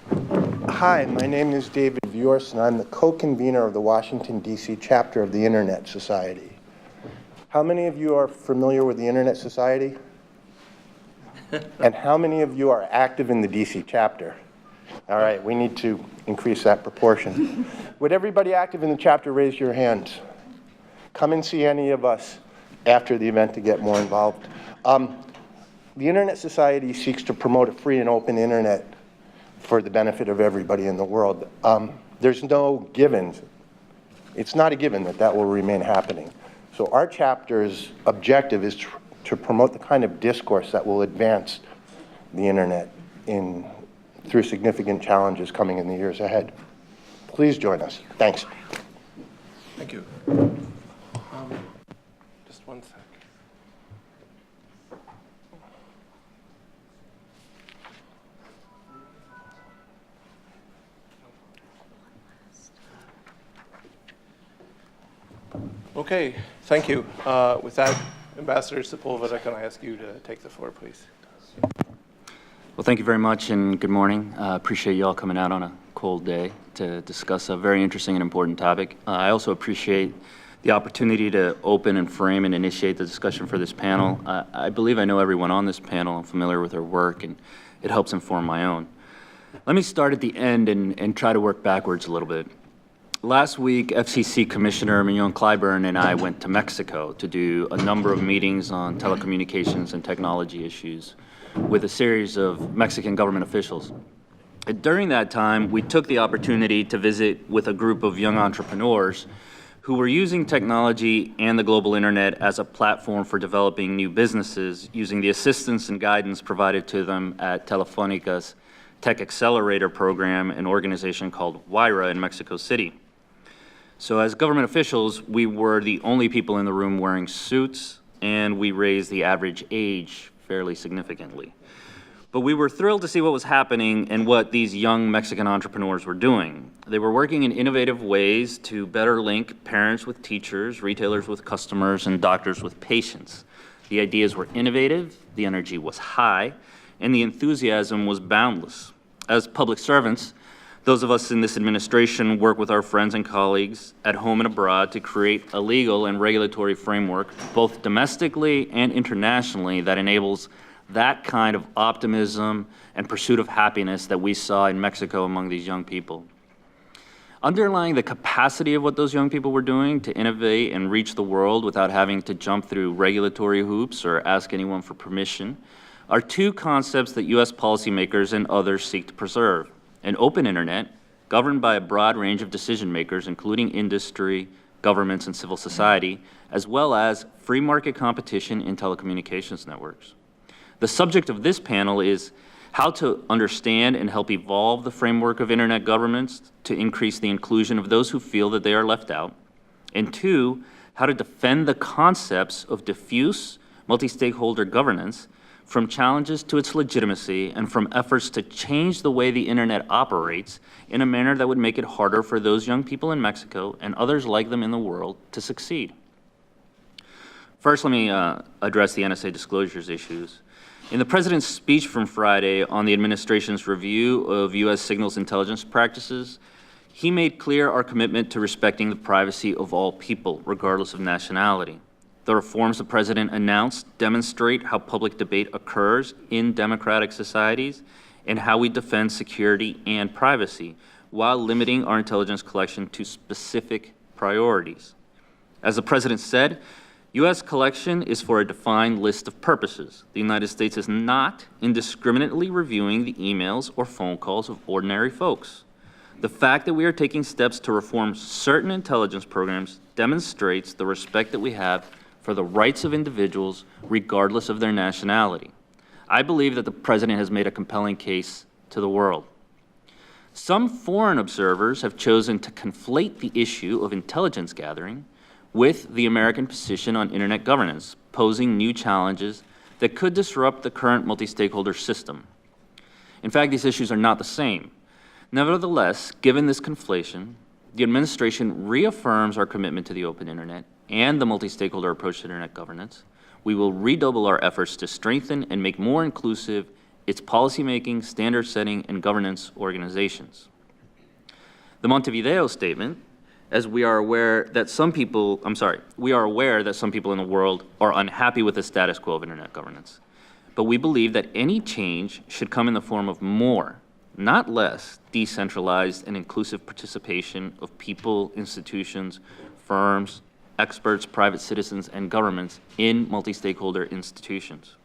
Hi, my name is David Vyorst, and I'm the co-convener of the Washington, D.C. chapter of the Internet Society. How many of you are familiar with the Internet Society? And how many of you are active in the D.C. chapter? All right, we need to increase that proportion. Would everybody active in the chapter raise your hands? Come and see any of us after the event to get more involved. The Internet Society seeks to promote a free and open Internet for the benefit of everybody in the world. There's no givens. It's not a given that that will remain happening. So our chapter's objective is to promote the kind of discourse that will advance the Internet through significant challenges coming in the years ahead. Please join us. Thanks. Thank you. Just one sec. Okay, thank you. With that, Ambassador Sepulveda, can I ask you to take the floor, please? Well, thank you very much, and good morning. Appreciate you all coming out on a cold day to discuss a very interesting and important topic. I also appreciate the opportunity to open and frame and initiate the discussion for this panel. I believe I know everyone on this panel. I'm familiar with their work, and it helps inform my own. Let me start at the end and try to work backwards a little bit. Last week, FCC Commissioner Mignon Clyburn and I went to Mexico to do a number of meetings on telecommunications and technology issues with a series of Mexican government officials. And during that time, we took the opportunity to visit with a group of young entrepreneurs who were using technology and the global internet as a platform for developing new businesses using the assistance and guidance provided to them at Telefónica's Tech Accelerator program, an organization called WIRA in Mexico City. So as government officials, we were the only people in the room wearing suits, and we raised the average age fairly significantly. But we were thrilled to see what was happening and what these young Mexican entrepreneurs were doing. They were working in innovative ways to better link parents with teachers, retailers with customers, and doctors with patients. The ideas were innovative, the energy was high, and the enthusiasm was boundless. As public servants, those of us in this administration work with our friends and colleagues at home and abroad to create a legal and regulatory framework, both domestically and internationally, that enables that kind of optimism and pursuit of happiness that we saw in Mexico among these young people. Underlying the capacity of what those young people were doing to innovate and reach the world without having to jump through regulatory hoops or ask anyone for permission are two concepts that US policymakers and others seek to preserve: an open internet governed by a broad range of decision makers, including industry, governments, and civil society, as well as free market competition in telecommunications networks. The subject of this panel is how to understand and help evolve the framework of internet governments to increase the inclusion of those who feel that they are left out, and two, how to defend the concepts of diffuse multi-stakeholder governance from challenges to its legitimacy and from efforts to change the way the internet operates in a manner that would make it harder for those young people in Mexico and others like them in the world to succeed. First, let me address the NSA disclosures issues. In the President's speech from Friday on the administration's review of US signals intelligence practices, he made clear our commitment to respecting the privacy of all people, regardless of nationality. The reforms the President announced demonstrate how public debate occurs in democratic societies and how we defend security and privacy while limiting our intelligence collection to specific priorities. As the President said, US collection is for a defined list of purposes. The United States is not indiscriminately reviewing the emails or phone calls of ordinary folks. The fact that we are taking steps to reform certain intelligence programs demonstrates the respect that we have for the rights of individuals regardless of their nationality. I believe that the President has made a compelling case to the world. Some foreign observers have chosen to conflate the issue of intelligence gathering with the American position on internet governance, posing new challenges that could disrupt the current multi-stakeholder system. In fact, these issues are not the same. Nevertheless, given this conflation, the administration reaffirms our commitment to the open internet and the multi-stakeholder approach to internet governance. We will redouble our efforts to strengthen and make more inclusive its policymaking, standard setting, and governance organizations. The Montevideo Statement, as we are aware that some people in the world are unhappy with the status quo of internet governance. But we believe that any change should come in the form of more, not less, decentralized and inclusive participation of people, institutions, firms, experts, private citizens, and governments in multi-stakeholder institutions.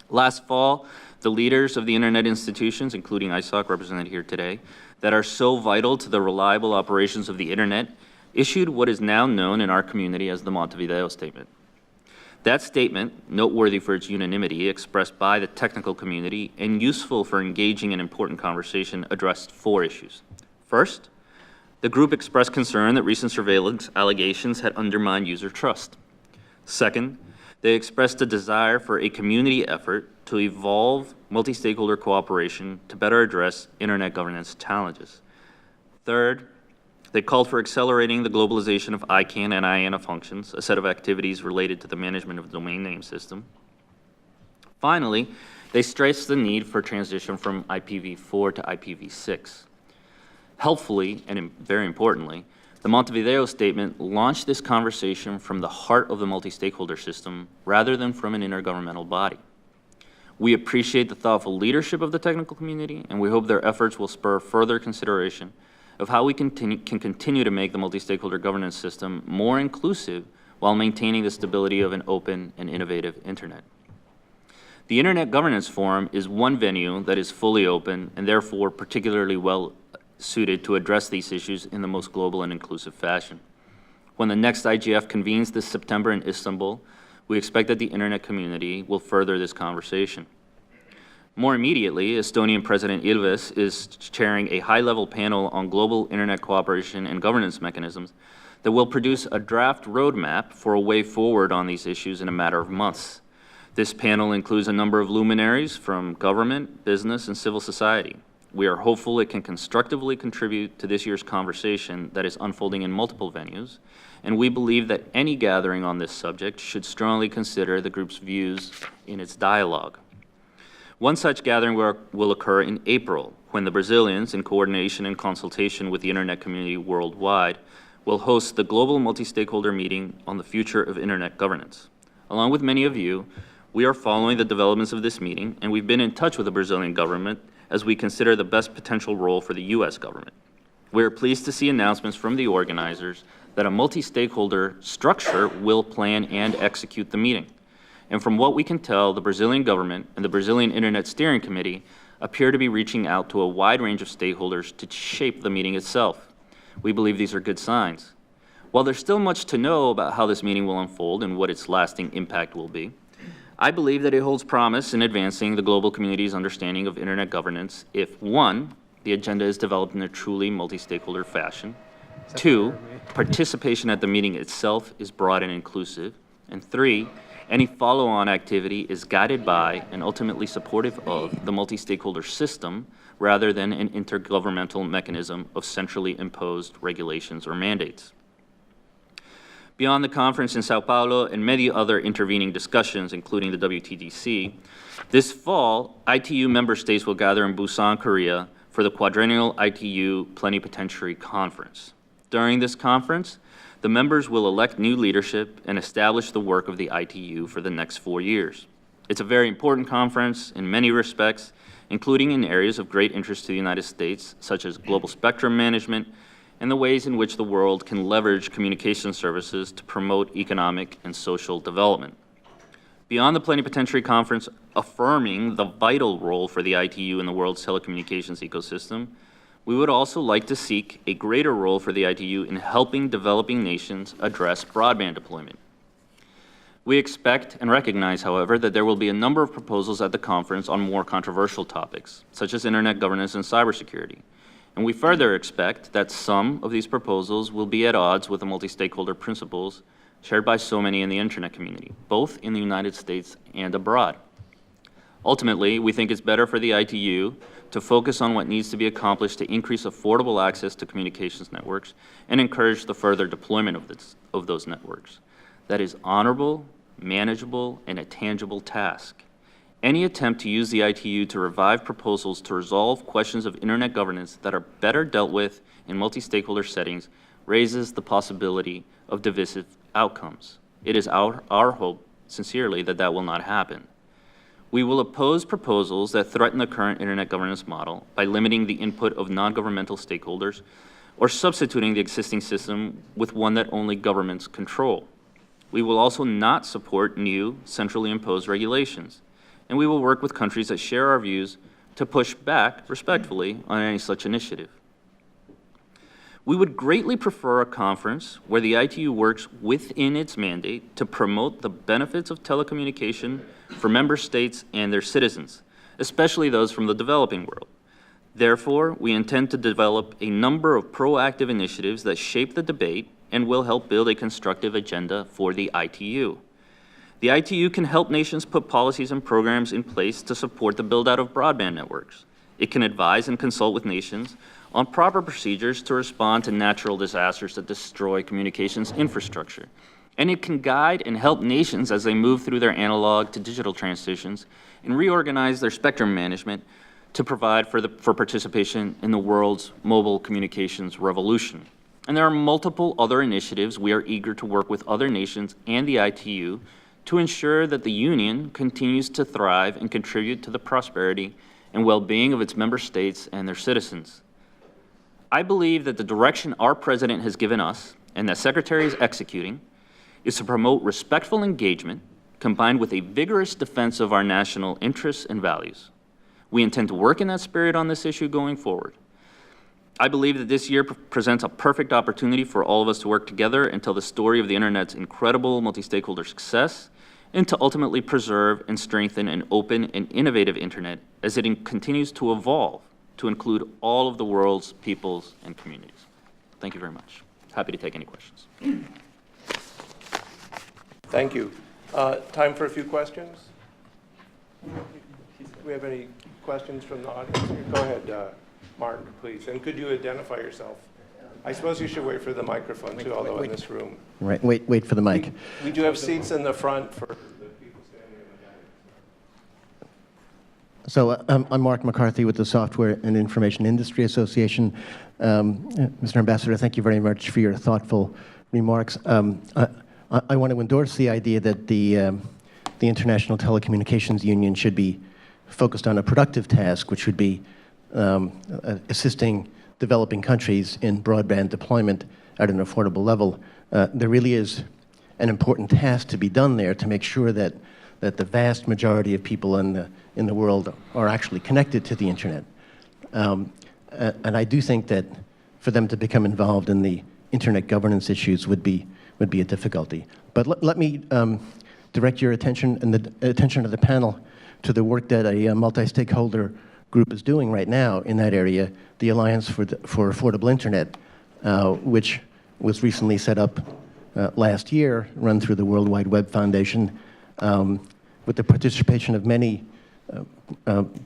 Last fall, the leaders of the internet institutions, including ISOC represented here today, that are so vital to the reliable operations of the internet, issued what is now known in our community as the Montevideo Statement. That statement, noteworthy for its unanimity, expressed by the technical community and useful for engaging in important conversation, addressed 4 issues. First, the group expressed concern that recent surveillance allegations had undermined user trust. Second, they expressed a desire for a community effort to evolve multi-stakeholder cooperation to better address internet governance challenges. Third, they called for accelerating the globalization of ICANN and IANA functions, a set of activities related to the management of the domain name system. Finally, they stressed the need for transition from IPv4 to IPv6. Helpfully, and very importantly, the Montevideo Statement launched this conversation from the heart of the multi-stakeholder system rather than from an intergovernmental body. We appreciate the thoughtful leadership of the technical community, and we hope their efforts will spur further consideration of how we can continue to make the multi-stakeholder governance system more inclusive while maintaining the stability of an open and innovative internet. The Internet Governance Forum is one venue that is fully open and therefore particularly well suited to address these issues in the most global and inclusive fashion. When the next IGF convenes this September in Istanbul, we expect that the internet community will further this conversation. More immediately, Estonian President Ilves is chairing a high-level panel on global internet cooperation and governance mechanisms that will produce a draft roadmap for a way forward on these issues in a matter of months. This panel includes a number of luminaries from government, business, and civil society. We are hopeful it can constructively contribute to this year's conversation that is unfolding in multiple venues, and we believe that any gathering on this subject should strongly consider the group's views in its dialogue. One such gathering will occur in April, when the Brazilians, in coordination and consultation with the internet community worldwide, will host the global multi-stakeholder meeting on the future of internet governance. Along with many of you, we are following the developments of this meeting, and we've been in touch with the Brazilian government as we consider the best potential role for the U.S. government. We are pleased to see announcements from the organizers that a multi-stakeholder structure will plan and execute the meeting. And from what we can tell, the Brazilian government and the Brazilian Internet Steering Committee appear to be reaching out to a wide range of stakeholders to shape the meeting itself. We believe these are good signs. While there's still much to know about how this meeting will unfold and what its lasting impact will be, I believe that it holds promise in advancing the global community's understanding of internet governance if, 1, the agenda is developed in a truly multi-stakeholder fashion, 2, participation at the meeting itself is broad and inclusive, and 3, any follow-on activity is guided by and ultimately supportive of the multi-stakeholder system rather than an intergovernmental mechanism of centrally imposed regulations or mandates. Beyond the conference in Sao Paulo and many other intervening discussions, including the WTDC, this fall, ITU member states will gather in Busan, Korea for the quadrennial ITU Plenipotentiary Conference. During this conference, the members will elect new leadership and establish the work of the ITU for the next 4 years. It's a very important conference in many respects, including in areas of great interest to the United States, such as global spectrum management, and the ways in which the world can leverage communication services to promote economic and social development. Beyond the Plenipotentiary Conference affirming the vital role for the ITU in the world's telecommunications ecosystem, we would also like to seek a greater role for the ITU in helping developing nations address broadband deployment. We expect and recognize, however, that there will be a number of proposals at the conference on more controversial topics, such as internet governance and cybersecurity. And we further expect that some of these proposals will be at odds with the multi-stakeholder principles shared by so many in the internet community, both in the United States and abroad. Ultimately, we think it's better for the ITU to focus on what needs to be accomplished to increase affordable access to communications networks and encourage the further deployment of those networks. That is honorable, manageable, and a tangible task. Any attempt to use the ITU to revive proposals to resolve questions of internet governance that are better dealt with in multi-stakeholder settings raises the possibility of divisive outcomes. It is our hope, sincerely, that that will not happen. We will oppose proposals that threaten the current internet governance model by limiting the input of non-governmental stakeholders or substituting the existing system with one that only governments control. We will also not support new, centrally imposed regulations, and we will work with countries that share our views to push back respectfully on any such initiative. We would greatly prefer a conference where the ITU works within its mandate to promote the benefits of telecommunication for member states and their citizens, especially those from the developing world. Therefore, we intend to develop a number of proactive initiatives that shape the debate and will help build a constructive agenda for the ITU. The ITU can help nations put policies and programs in place to support the build-out of broadband networks. It can advise and consult with nations on proper procedures to respond to natural disasters that destroy communications infrastructure. And it can guide and help nations as they move through their analog to digital transitions and reorganize their spectrum management to provide for participation in the world's mobile communications revolution. And there are multiple other initiatives we are eager to work with other nations and the ITU to ensure that the Union continues to thrive and contribute to the prosperity and well-being of its member states and their citizens. I believe that the direction our President has given us, and that Secretary is executing, is to promote respectful engagement combined with a vigorous defense of our national interests and values. We intend to work in that spirit on this issue going forward. I believe that this year presents a perfect opportunity for all of us to work together and tell the story of the Internet's incredible multi-stakeholder success, and to ultimately preserve and strengthen an open and innovative Internet as it continues to evolve to include all of the world's peoples and communities. Thank you very much. Happy to take any questions. Thank you. Time for a few questions? Do we have any questions from the audience? Go ahead, Mark, please. And could you identify yourself? I suppose you should wait for the microphone too, although in this room. Right, wait for the mic. We do have seats in the front for the people standing in the back. So I'm Mark McCarthy with the Software and Information Industry Association. Mr. Ambassador, thank you very much for your thoughtful remarks. I want to endorse the idea that the International Telecommunications Union should be focused on a productive task, which would be assisting developing countries in broadband deployment at an affordable level. There really is an important task to be done there to make sure that the vast majority of people in the world are actually connected to the internet. And I do think that for them to become involved in the internet governance issues would be a difficulty. But let me direct your attention and the attention of the panel to the work that a multi-stakeholder group is doing right now in that area, the Alliance for Affordable Internet, which was recently set up last year, run through the World Wide Web Foundation, with the participation of many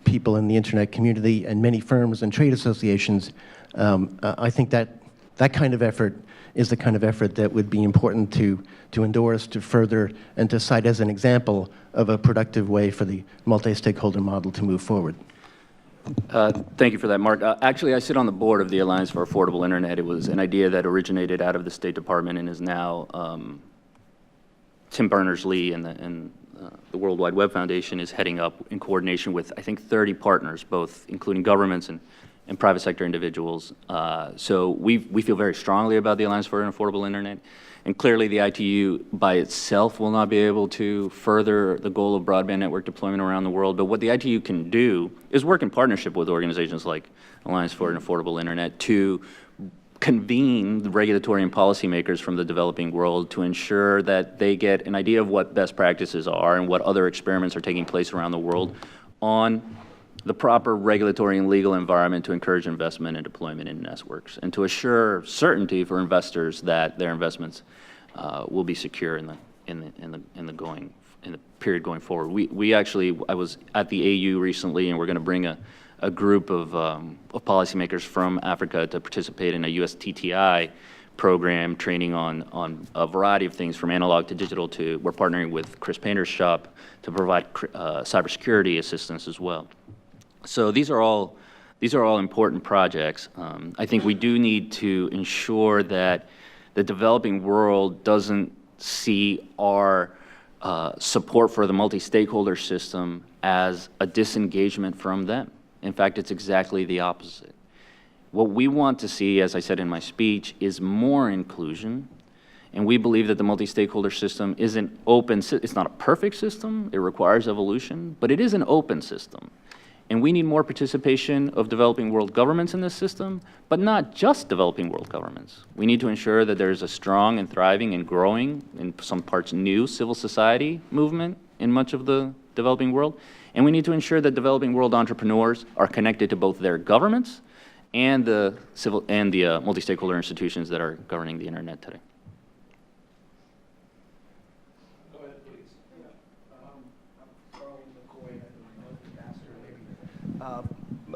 people in the internet community and many firms and trade associations. I think that kind of effort is the kind of effort that would be important to endorse, to further, and to cite as an example of a productive way for the multi-stakeholder model to move forward. Thank you for that, Mark. Actually, I sit on the board of the Alliance for Affordable Internet. It was an idea that originated out of the State Department and is now Tim Berners-Lee and the World Wide Web Foundation is heading up in coordination with, I think, 30 partners, both including governments and private sector individuals. So we feel very strongly about the Alliance for an Affordable Internet. And clearly the ITU by itself will not be able to further the goal of broadband network deployment around the world. But what the ITU can do is work in partnership with organizations like Alliance for an Affordable Internet to convene the regulatory and policymakers from the developing world to ensure that they get an idea of what best practices are and what other experiments are taking place around the world on the proper regulatory and legal environment to encourage investment and deployment in networks, and to assure certainty for investors that their investments will be secure in the period going forward. I was at the AU recently, and we're going to bring a group of policymakers from Africa to participate in a US TTI program, training on a variety of things from analog to digital to, we're partnering with Chris Painter's shop to provide cybersecurity assistance as well. So these are all important projects. I think we do need to ensure that the developing world doesn't see our support for the multi-stakeholder system as a disengagement from them. In fact, it's exactly the opposite. What we want to see, as I said in my speech, is more inclusion, and we believe that the multi-stakeholder system is an open, it's not a perfect system, it requires evolution, but it is an open system. And we need more participation of developing world governments in this system, but not just developing world governments. We need to ensure that there's a strong and thriving and growing, in some parts new, civil society movement in much of the developing world. And we need to ensure that developing world entrepreneurs are connected to both their governments and the civil and the multi-stakeholder institutions that are governing the internet today. Go ahead, please.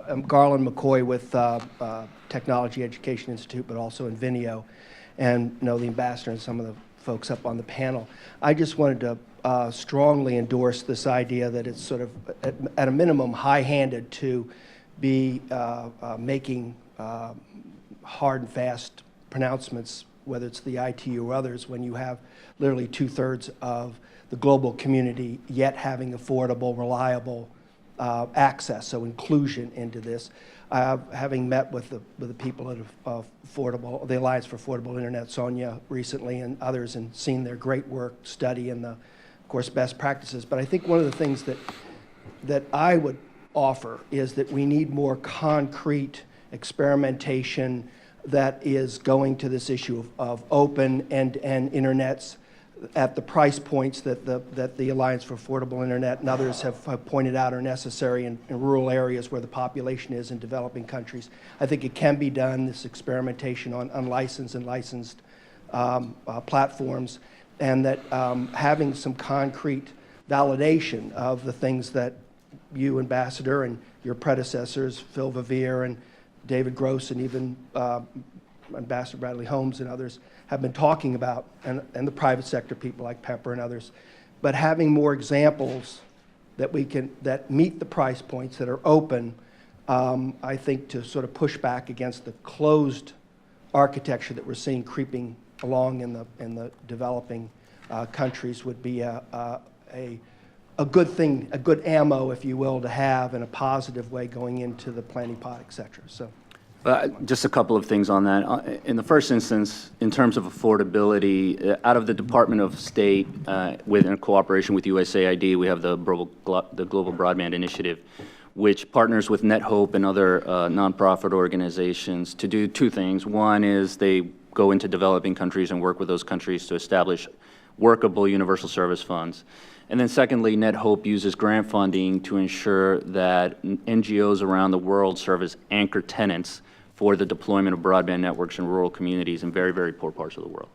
I'm Garland McCoy with Technology Education Institute, but also in Vinio, and know the ambassador and some of the folks up on the panel. I just wanted to strongly endorse this idea that it's sort of, at a minimum, high-handed to be making hard and fast pronouncements, whether it's the ITU or others, when you have literally 2/3 of the global community yet having affordable, reliable access, so inclusion into this. Having met with the people at the Alliance for Affordable Internet, Sonia, recently, and others, and seen their great work, study, and of course, best practices. But I think one of the things that I would offer is that we need more concrete experimentation that is going to this issue of open end-to-end internets at the price points that the Alliance for Affordable Internet and others have pointed out are necessary in rural areas where the population is in developing countries. I think it can be done, this experimentation on unlicensed and licensed platforms, and that having some concrete validation of the things that you, Ambassador, and your predecessors, Phil Verveer and David Gross, and even Ambassador Bradley Holmes and others have been talking about, and the private sector people like Pepper and others, but having more examples that meet the price points that are open, I think, to sort of push back against the closed architecture that we're seeing creeping along in the developing countries would be a good thing, a good ammo, if you will, to have in a positive way going into the planning pot, et cetera. So. Just a couple of things on that. In the first instance, in terms of affordability, out of the Department of State, in cooperation with USAID, we have the Global Broadband Initiative, which partners with NetHope and other nonprofit organizations to do two things. One is they go into developing countries and work with those countries to establish workable universal service funds. And then secondly, NetHope uses grant funding to ensure that NGOs around the world serve as anchor tenants for the deployment of broadband networks in rural communities in very, very poor parts of the world.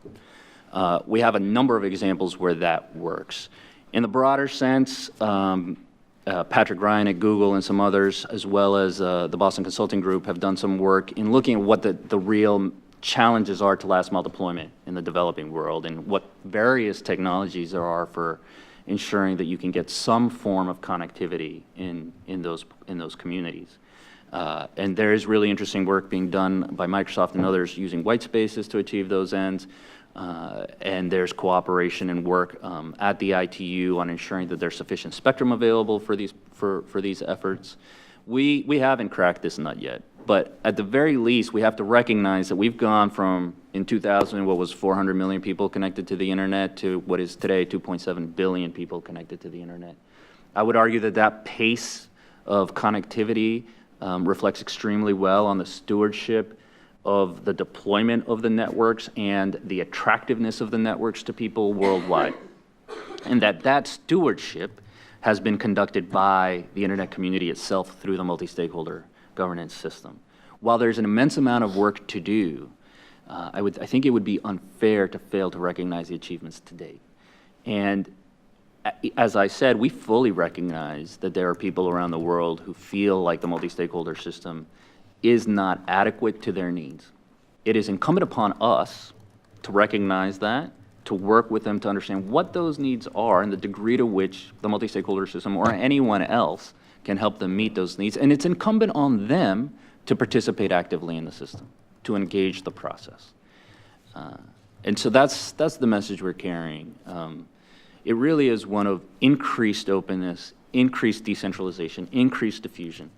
We have a number of examples where that works. In the broader sense, Patrick Rein at Google and some others, as well as the Boston Consulting Group, have done some work in looking at what the real challenges are to last mile deployment in the developing world and what various technologies there are for ensuring that you can get some form of connectivity in those communities. And there is really interesting work being done by Microsoft and others using white spaces to achieve those ends. And there's cooperation and work at the ITU on ensuring that there's sufficient spectrum available for these efforts. We haven't cracked this nut yet, but at the very least, we have to recognize that we've gone from, in 2000, what was 400 million people connected to the internet to what is today 2.7 billion people connected to the internet. I would argue that that pace of connectivity reflects extremely well on the stewardship of the deployment of the networks and the attractiveness of the networks to people worldwide. And that stewardship has been conducted by the internet community itself through the multi-stakeholder governance system. While there's an immense amount of work to do, I think it would be unfair to fail to recognize the achievements to date. And as I said, we fully recognize that there are people around the world who feel like the multi-stakeholder system is not adequate to their needs. it is incumbent upon us to recognize that, to work with them to understand what those needs are and the degree to which the multi-stakeholder system or anyone else can help them meet those needs. And it's incumbent on them to participate actively in the system, to engage the process. And so that's the message we're carrying. It really is one of increased openness, increased decentralization, increased diffusion,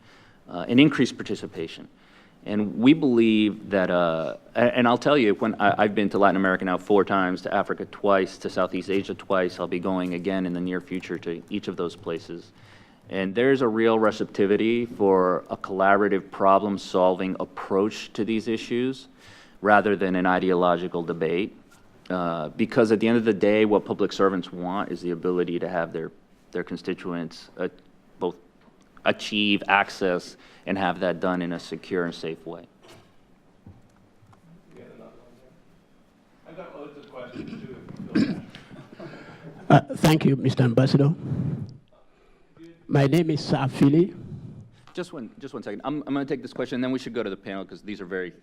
and increased participation. And we believe that, and I'll tell you, when I've been to Latin America now 4 times, to Africa twice, to Southeast Asia twice. I'll be going again in the near future to each of those places. And there's a real receptivity for a collaborative problem-solving approach to these issues rather than an ideological debate. Because at the end of the day, what public servants want is the ability to have their constituents both achieve access and have that done in a secure and safe way. We got another one there. I've got loads of questions too, if you feel Thank you, Mr. Ambassador. My name is Afili. Just one second. I'm going to take this question, and then we should go to the panel because these are very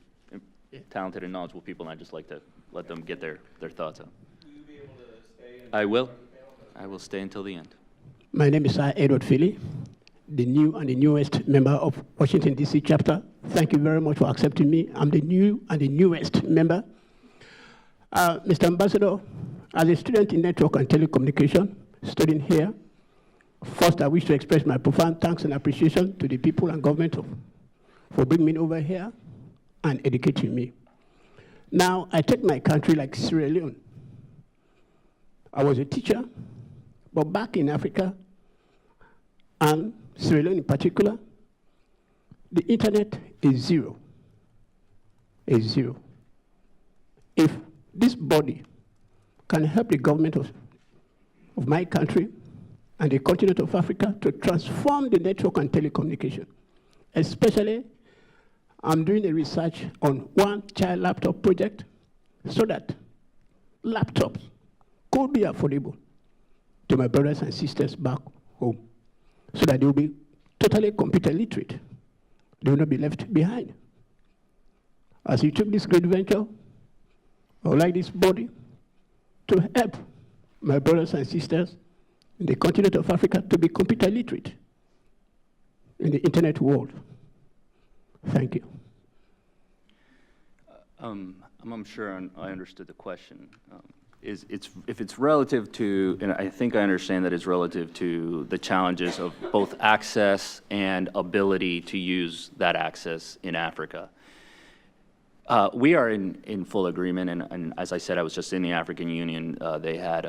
talented and knowledgeable people, and I'd just like to let them get their thoughts out. Will you be able to stay? I will. I will stay until the end. My name is Edward Philly, the new and the newest member of Washington, D.C. chapter. Thank you very much for accepting me. I'm the new and the newest member. Mr. Ambassador, as a student in network and telecommunication, studying here, first I wish to express my profound thanks and appreciation to the people and government for bringing me over here and educating me. Now, I take my country like Sierra Leone. I was a teacher, but back in Africa, and Sierra Leone in particular, the internet is zero. Is zero. If this body can help the government of my country and the continent of Africa to transform the network and telecommunication, especially I'm doing a research on one-child laptop project so that laptops could be affordable to my brothers and sisters back home, so that they will be totally computer literate. They will not be left behind. As you took this great venture, I would like this body to help my brothers and sisters in the continent of Africa to be computer literate in the internet world. Thank you. I'm sure I understood the question. If it's relative to, and I think I understand that it's relative to the challenges of both access and ability to use that access in Africa. We are in full agreement, and as I said, I was just in the African Union. They had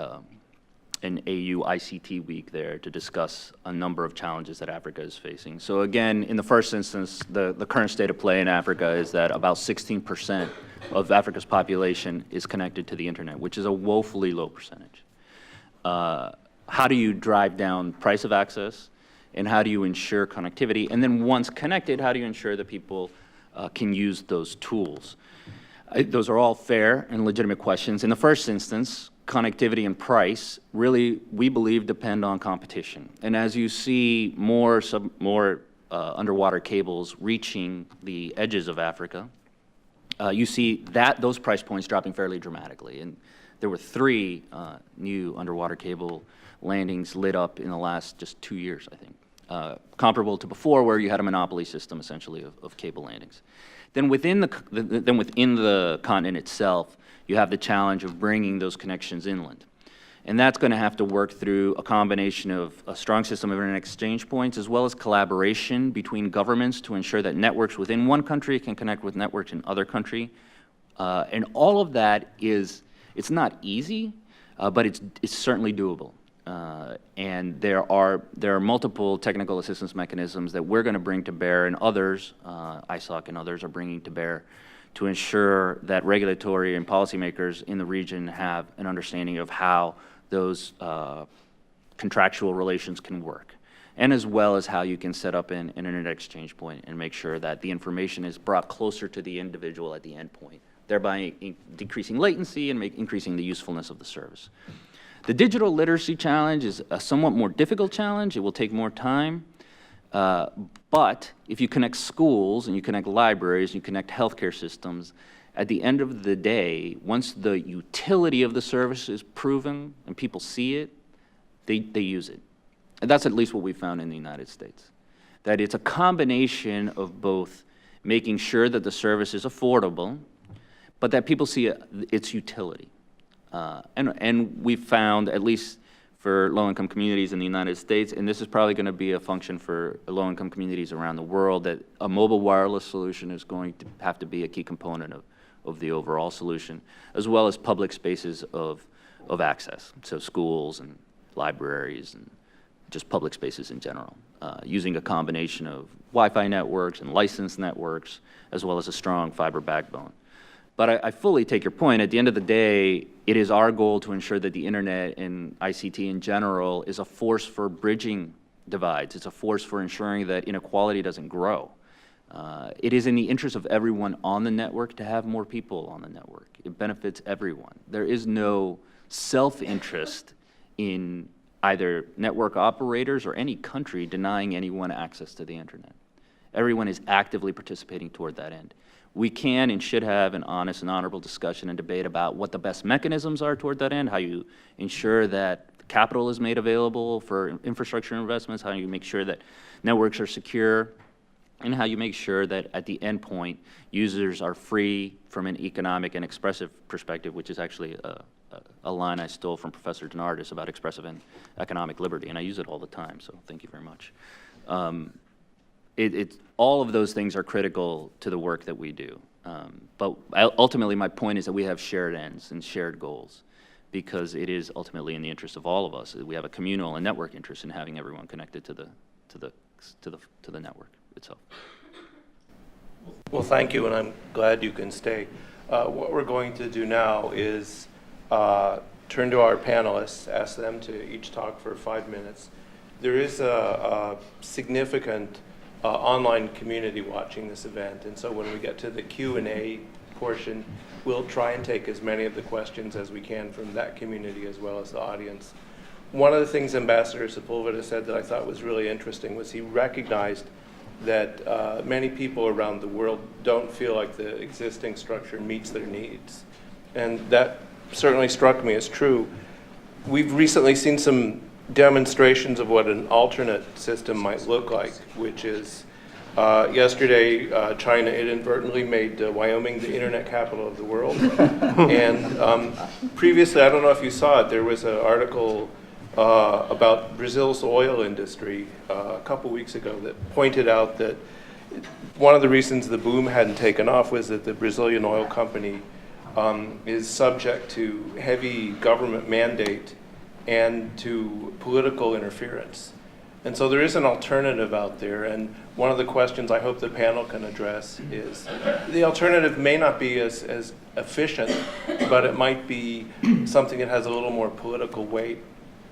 an AU ICT week there to discuss a number of challenges that Africa is facing. So again, in the first instance, the current state of play in Africa is that about 16% of Africa's population is connected to the internet, which is a woefully low percentage. How do you drive down price of access, and how do you ensure connectivity? And then once connected, how do you ensure that people can use those tools? Those are all fair and legitimate questions. In the first instance, connectivity and price really, we believe, depend on competition. And as you see more underwater cables reaching the edges of Africa, you see those price points dropping fairly dramatically. And there were 3 new underwater cable landings lit up in the last just 2 years, I think, comparable to before, where you had a monopoly system essentially of cable landings. Then within the continent itself, you have the challenge of bringing those connections inland. And that's going to have to work through a combination of a strong system of internet exchange points, as well as collaboration between governments to ensure that networks within one country can connect with networks in other country. And all of that it's not easy, but it's certainly doable. And there are multiple technical assistance mechanisms that we're going to bring to bear, and others, ISOC and others, are bringing to bear to ensure that regulatory and policymakers in the region have an understanding of how those contractual relations can work, and as well as how you can set up an internet exchange point and make sure that the information is brought closer to the individual at the end point, thereby decreasing latency and increasing the usefulness of the service. The digital literacy challenge is a somewhat more difficult challenge. It will take more time. But if you connect schools and you connect libraries, and you connect healthcare systems, at the end of the day, once the utility of the service is proven and people see it, they use it. And that's at least what we found in the United States. That it's a combination of both making sure that the service is affordable, but that people see its utility. And we found, at least for low-income communities in the United States, and this is probably going to be a function for low-income communities around the world, that a mobile wireless solution is going to have to be a key component of the overall solution, as well as public spaces of access, so schools and libraries and just public spaces in general, using a combination of Wi-Fi networks and licensed networks, as well as a strong fiber backbone. But I fully take your point. At the end of the day, it is our goal to ensure that the internet and ICT in general is a force for bridging divides. It's a force for ensuring that inequality doesn't grow. It is in the interest of everyone on the network to have more people on the network. It benefits everyone. There is no self-interest in either network operators or any country denying anyone access to the internet. Everyone is actively participating toward that end. We can and should have an honest and honorable discussion and debate about what the best mechanisms are toward that end, how you ensure that capital is made available for infrastructure investments, how you make sure that networks are secure, and how you make sure that at the end point, users are free from an economic and expressive perspective, which is actually a line I stole from Professor DeNardis about expressive and economic liberty, and I use it all the time, so thank you very much. All of those things are critical to the work that we do. But ultimately, my point is that we have shared ends and shared goals, because it is ultimately in the interest of all of us. We have a communal and network interest in having everyone connected to the network itself. Well, thank you, and I'm glad you can stay. What we're going to do now is turn to our panelists, ask them to each talk for 5 minutes. There is a significant online community watching this event, and so when we get to the Q&A portion, we'll try and take as many of the questions as we can from that community as well as the audience. One of the things Ambassador Sepulveda said that I thought was really interesting was he recognized that many people around the world don't feel like the existing structure meets their needs. And that certainly struck me as true. We've recently seen some demonstrations of what an alternate system might look like, which is yesterday China inadvertently made Wyoming the internet capital of the world. And previously, I don't know if you saw it, there was an article about Brazil's oil industry a couple weeks ago that pointed out that one of the reasons the boom hadn't taken off was that the Brazilian oil company is subject to heavy government mandate and to political interference. And so there is an alternative out there, and one of the questions I hope the panel can address is the alternative may not be as efficient, but it might be something that has a little more political weight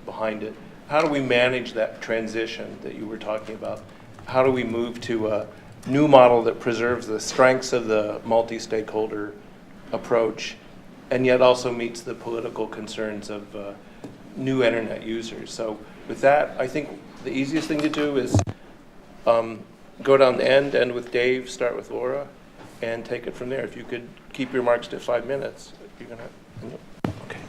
behind it. How do we manage that transition that you were talking about? How do we move to a new model that preserves the strengths of the multi-stakeholder approach and yet also meets the political concerns of new internet users? So with that, I think the easiest thing to do is go down the end with Dave, start with Laura, and take it from there. If you could keep your remarks to 5 minutes, you're gonna. Okay.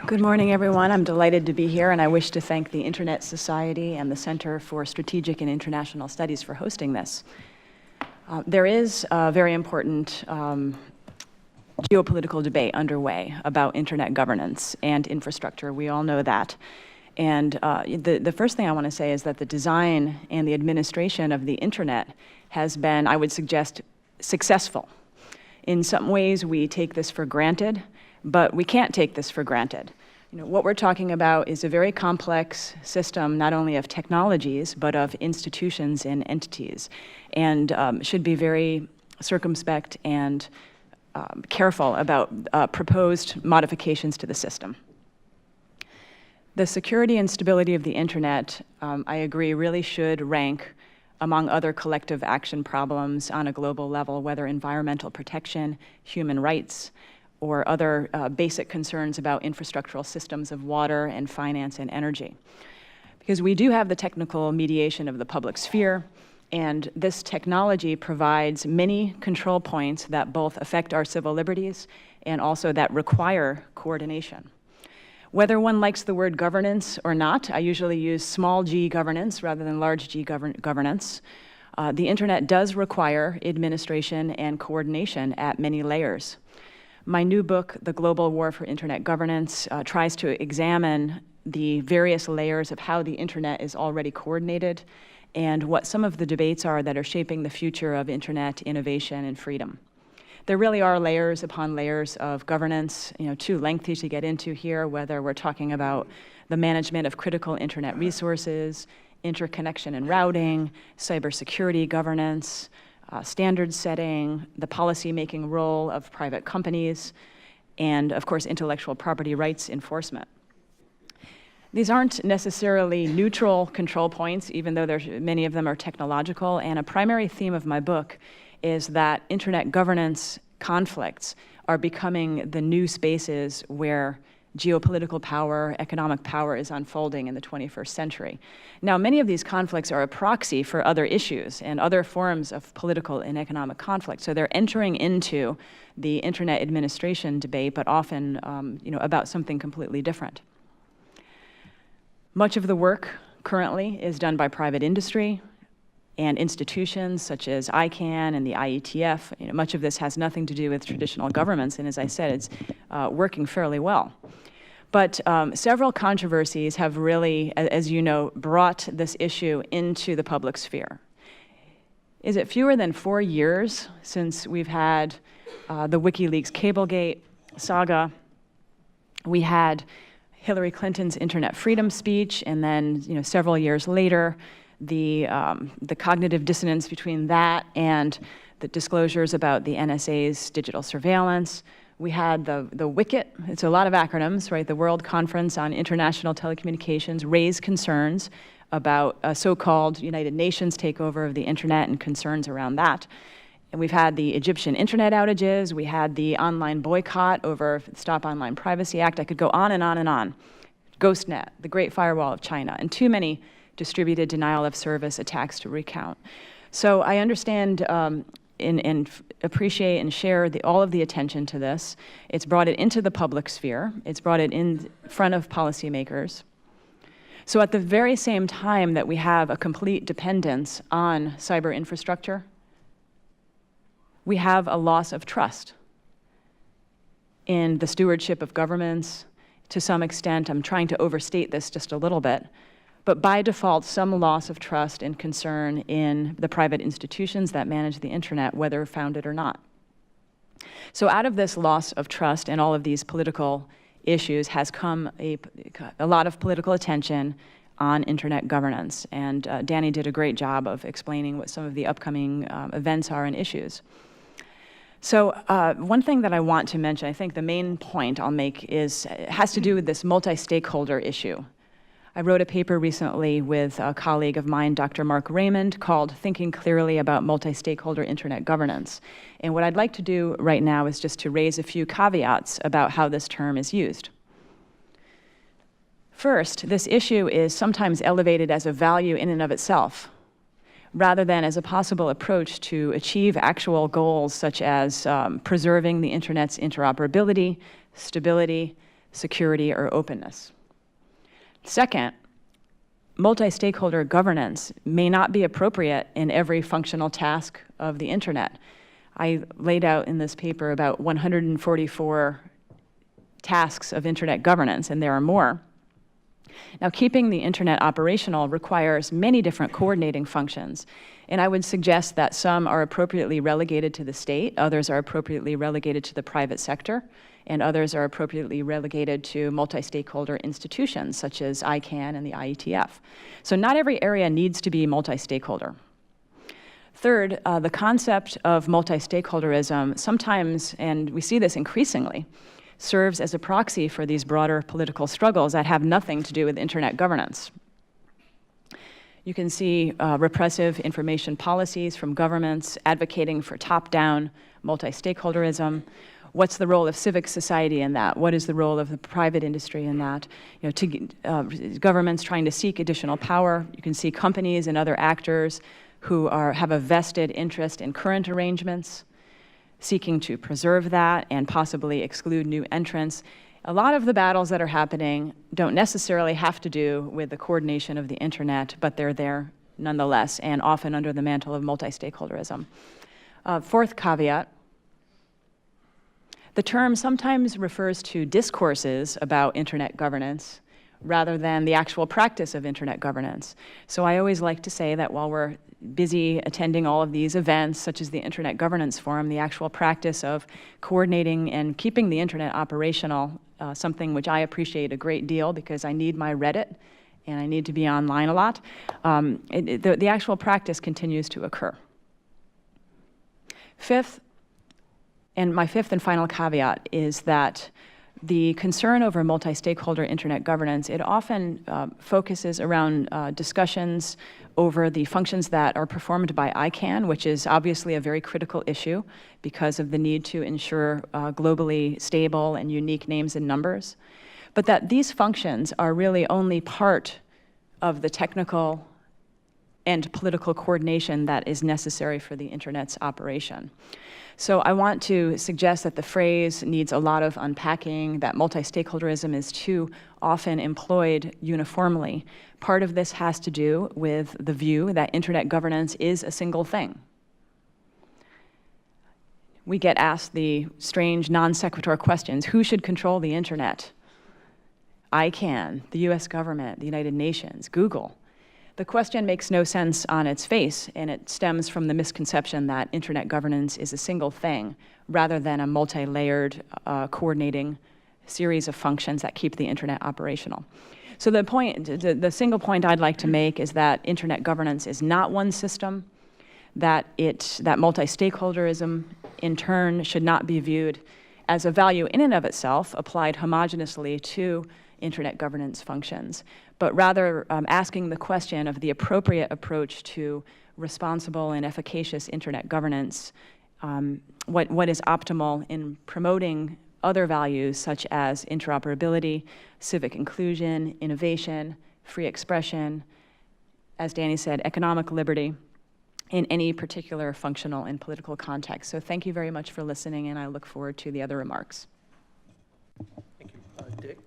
Good morning, everyone. I'm delighted to be here, and I wish to thank the Internet Society and the Center for Strategic and International Studies for hosting this. There is a very important geopolitical debate underway about internet governance and infrastructure. We all know that. And the first thing I want to say is that the design and the administration of the internet has been, I would suggest, successful. In some ways, we take this for granted, but we can't take this for granted. You know, what we're talking about is a very complex system, not only of technologies, but of institutions and entities, and should be very circumspect and careful about proposed modifications to the system. The security and stability of the internet, I agree, really should rank among other collective action problems on a global level, whether environmental protection, human rights, or other basic concerns about infrastructural systems of water and finance and energy. Because we do have the technical mediation of the public sphere, And this technology provides many control points that both affect our civil liberties and also that require coordination. Whether one likes the word governance or not, I usually use small g governance rather than large g governance. The internet does require administration and coordination at many layers. My new book, The Global War for Internet Governance, tries to examine the various layers of how the internet is already coordinated and what some of the debates are that are shaping the future of internet innovation and freedom. There really are layers upon layers of governance, too lengthy to get into here, whether we're talking about the management of critical internet resources, interconnection and routing, cybersecurity governance, standard setting, the policy-making role of private companies, and of course, intellectual property rights enforcement. These aren't necessarily neutral control points, even though many of them are technological, and a primary theme of my book is that internet governance conflicts are becoming the new spaces where geopolitical power, economic power is unfolding in the 21st century. Now, many of these conflicts are a proxy for other issues and other forms of political and economic conflict. So they're entering into the internet administration debate, but often about something completely different. Much of the work currently is done by private industry and institutions such as ICANN and the IETF. Much of this has nothing to do with traditional governments, and as I said, it's working fairly well. But several controversies have really, as you know, brought this issue into the public sphere. Is it fewer than 4 years since we've had the WikiLeaks Cablegate saga? We had Hillary Clinton's internet freedom speech, and then several years later, the cognitive dissonance between that and the disclosures about the NSA's digital surveillance. We had the WICIT, it's a lot of acronyms, right? The World Conference on International Telecommunications raised concerns about a so-called United Nations takeover of the internet and concerns around that. And we've had the Egyptian internet outages, we had the online boycott over the Stop Online Privacy Act. I could go on and on and on. GhostNet, the Great Firewall of China, and too many distributed denial of service attacks to recount. So I understand and appreciate and share all of the attention to this. It's brought it into the public sphere. It's brought it in front of policymakers. So at the very same time that we have a complete dependence on cyber infrastructure, we have a loss of trust in the stewardship of governments. To some extent, I'm trying to overstate this just a little bit, but by default, some loss of trust and concern in the private institutions that manage the internet, whether founded or not. So out of this loss of trust and all of these political issues has come a lot of political attention on internet governance. And Danny did a great job of explaining what some of the upcoming events are and issues. So one thing that I want to mention, I think the main point I'll make has to do with this multi-stakeholder issue. I wrote a paper recently with a colleague of mine, Dr. Mark Raymond, called Thinking Clearly About Multi-Stakeholder Internet Governance. And what I'd like to do right now is just to raise a few caveats about how this term is used. First, this issue is sometimes elevated as a value in and of itself, rather than as a possible approach to achieve actual goals such as preserving the internet's interoperability, stability, security, or openness. Second, multi-stakeholder governance may not be appropriate in every functional task of the internet. I laid out in this paper about 144 tasks of internet governance, and there are more. Now, keeping the internet operational requires many different coordinating functions, and I would suggest that some are appropriately relegated to the state, others are appropriately relegated to the private sector, and others are appropriately relegated to multi-stakeholder institutions such as ICANN and the IETF. So not every area needs to be multi-stakeholder. Third, the concept of multi-stakeholderism sometimes, and we see this increasingly, serves as a proxy for these broader political struggles that have nothing to do with internet governance. You can see repressive information policies from governments advocating for top-down multi-stakeholderism. What's the role of civic society in that? What is the role of the private industry in that? Governments trying to seek additional power. You can see companies and other actors who have a vested interest in current arrangements, seeking to preserve that and possibly exclude new entrants. A lot of the battles that are happening don't necessarily have to do with the coordination of the internet, but they're there nonetheless, and often under the mantle of multi-stakeholderism. Fourth caveat, the term sometimes refers to discourses about internet governance rather than the actual practice of internet governance. So I always like to say that while we're busy attending all of these events, such as the Internet Governance Forum, the actual practice of coordinating and keeping the internet operational, something which I appreciate a great deal because I need my Reddit and I need to be online a lot, the actual practice continues to occur. Fifth, and my fifth and final caveat is that the concern over multi-stakeholder internet governance, it often focuses around discussions over the functions that are performed by ICANN, which is obviously a very critical issue because of the need to ensure globally stable and unique names and numbers. But that these functions are really only part of the technical and political coordination that is necessary for the internet's operation. So I want to suggest that the phrase needs a lot of unpacking, that multi-stakeholderism is too often employed uniformly. Part of this has to do with the view that internet governance is a single thing. We get asked the strange non sequitur questions: who should control the internet? ICANN, the US government, the United Nations, Google. The question makes no sense on its face, and it stems from the misconception that internet governance is a single thing rather than a multi-layered coordinating series of functions that keep the internet operational. So the single point I'd like to make is that internet governance is not one system, that multi-stakeholderism in turn should not be viewed as a value in and of itself applied homogenously to internet governance functions, but rather asking the question of the appropriate approach to responsible and efficacious internet governance, what is optimal in promoting other values such as interoperability, civic inclusion, innovation, free expression, as Danny said, economic liberty, in any particular functional and political context. So thank you very much for listening, and I look forward to the other remarks. Thank you. Dick?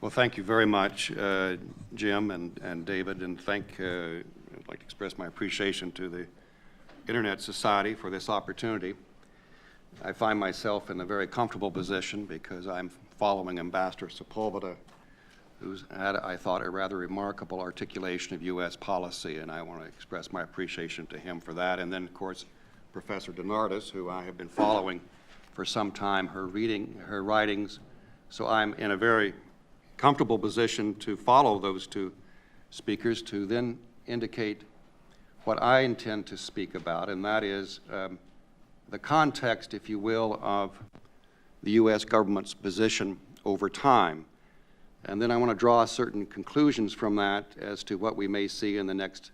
Well, thank you very much, Jim and David, and I'd like to express my appreciation to the Internet Society for this opportunity. I find myself in a very comfortable position because I'm following Ambassador Sepulveda, who's had, I thought, a rather remarkable articulation of U.S. policy, and I want to express my appreciation to him for that. And then, of course, Professor DeNardis, who I have been following for some time, her writings. So I'm in a very comfortable position to follow those two speakers to then indicate what I intend to speak about, and that is the context, if you will, of the U.S. government's position over time. And then I want to draw certain conclusions from that as to what we may see in the next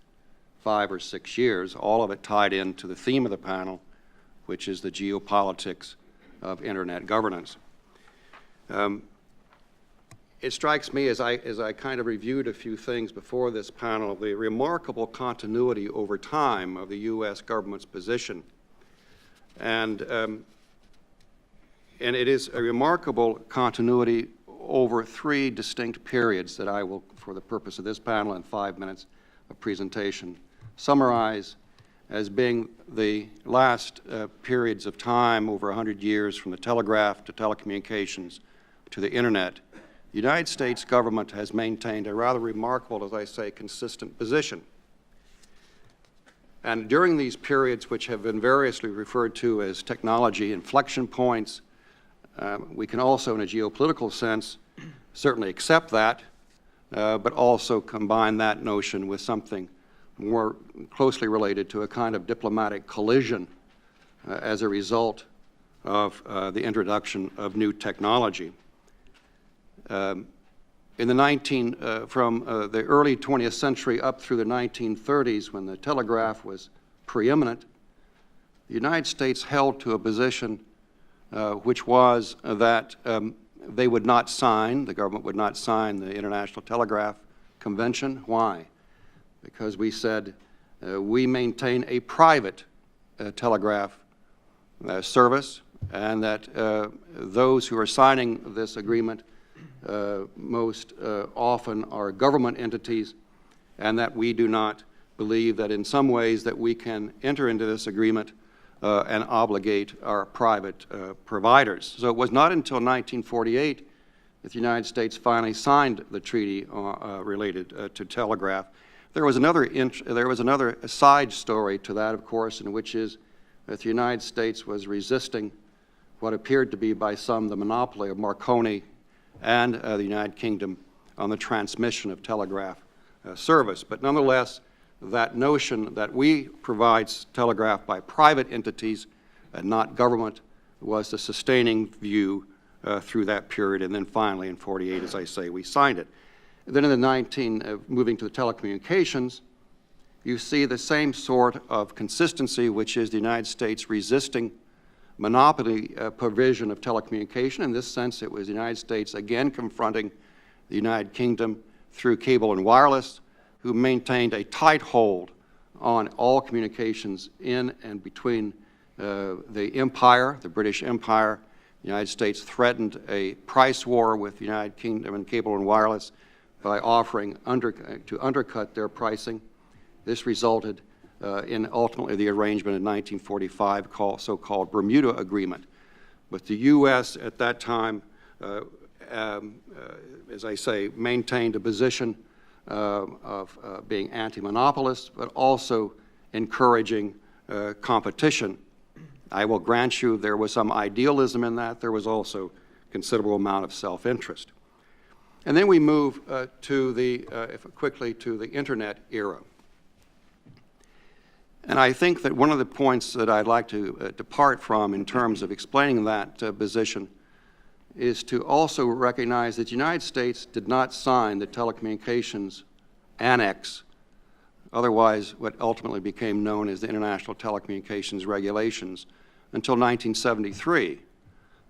5 or 6 years, all of it tied into the theme of the panel, which is the geopolitics of internet governance. It strikes me as I kind of reviewed a few things before this panel, the remarkable continuity over time of the U.S. government's position. And it is a remarkable continuity over 3 distinct periods that I will, for the purpose of this panel and 5 minutes of presentation, summarize as being the last periods of time over 100 years from the telegraph to telecommunications to the internet. The United States government has maintained a rather remarkable, as I say, consistent position. And during these periods, which have been variously referred to as technology inflection points, we can also, in a geopolitical sense, certainly accept that, but also combine that notion with something more closely related to a kind of diplomatic collision as a result of the introduction of new technology. From the early 20th century up through the 1930s, when the telegraph was preeminent, the United States held to a position which was that they would not sign, the government would not sign the International Telegraph convention. Why? Because we said we maintain a private telegraph service, and that those who are signing this agreement most often are government entities, and that we do not believe that in some ways that we can enter into this agreement and obligate our private providers. So it was not until 1948 that the United States finally signed the treaty related to telegraph. There was another side story to that, of course, in which is that the United States was resisting what appeared to be by some the monopoly of Marconi and the United Kingdom on the transmission of telegraph service. But nonetheless, that notion that we provide telegraph by private entities and not government was the sustaining view through that period. And then finally in 48, as I say, we signed it. And then in the moving to the telecommunications, you see the same sort of consistency, which is the United States resisting monopoly provision of telecommunication. In this sense, it was the United States again confronting the United Kingdom through cable and wireless, who maintained a tight hold on all communications in and between the empire, the British Empire. The United States threatened a price war with the United Kingdom and cable and wireless by offering to undercut their pricing. This resulted in ultimately the arrangement in 1945, so-called Bermuda Agreement. But the U.S. at that time, as I say, maintained a position of being anti-monopolist, but also encouraging competition. I will grant you there was some idealism in that. There was also considerable amount of self-interest. And then we move quickly to the Internet era. And I think that one of the points that I'd like to depart from in terms of explaining that position is to also recognize that the United States did not sign the telecommunications annex, otherwise what ultimately became known as the International Telecommunications Regulations, until 1973.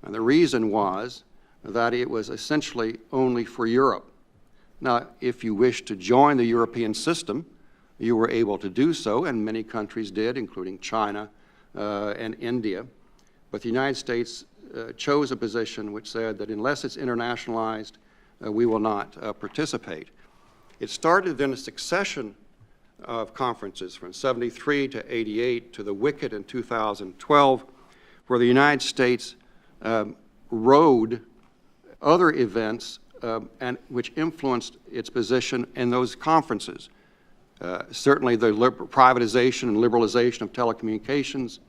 And the reason was that it was essentially only for Europe. Now, if you wish to join the European system, you were able to do so, and many countries did, including China and India. But the United States chose a position which said that unless it's internationalized, we will not participate. It started then a succession of conferences from 73 to 88 to the WICET in 2012, where the United States rode other events and which influenced its position in those conferences. Certainly the privatization and liberalization of telecommunications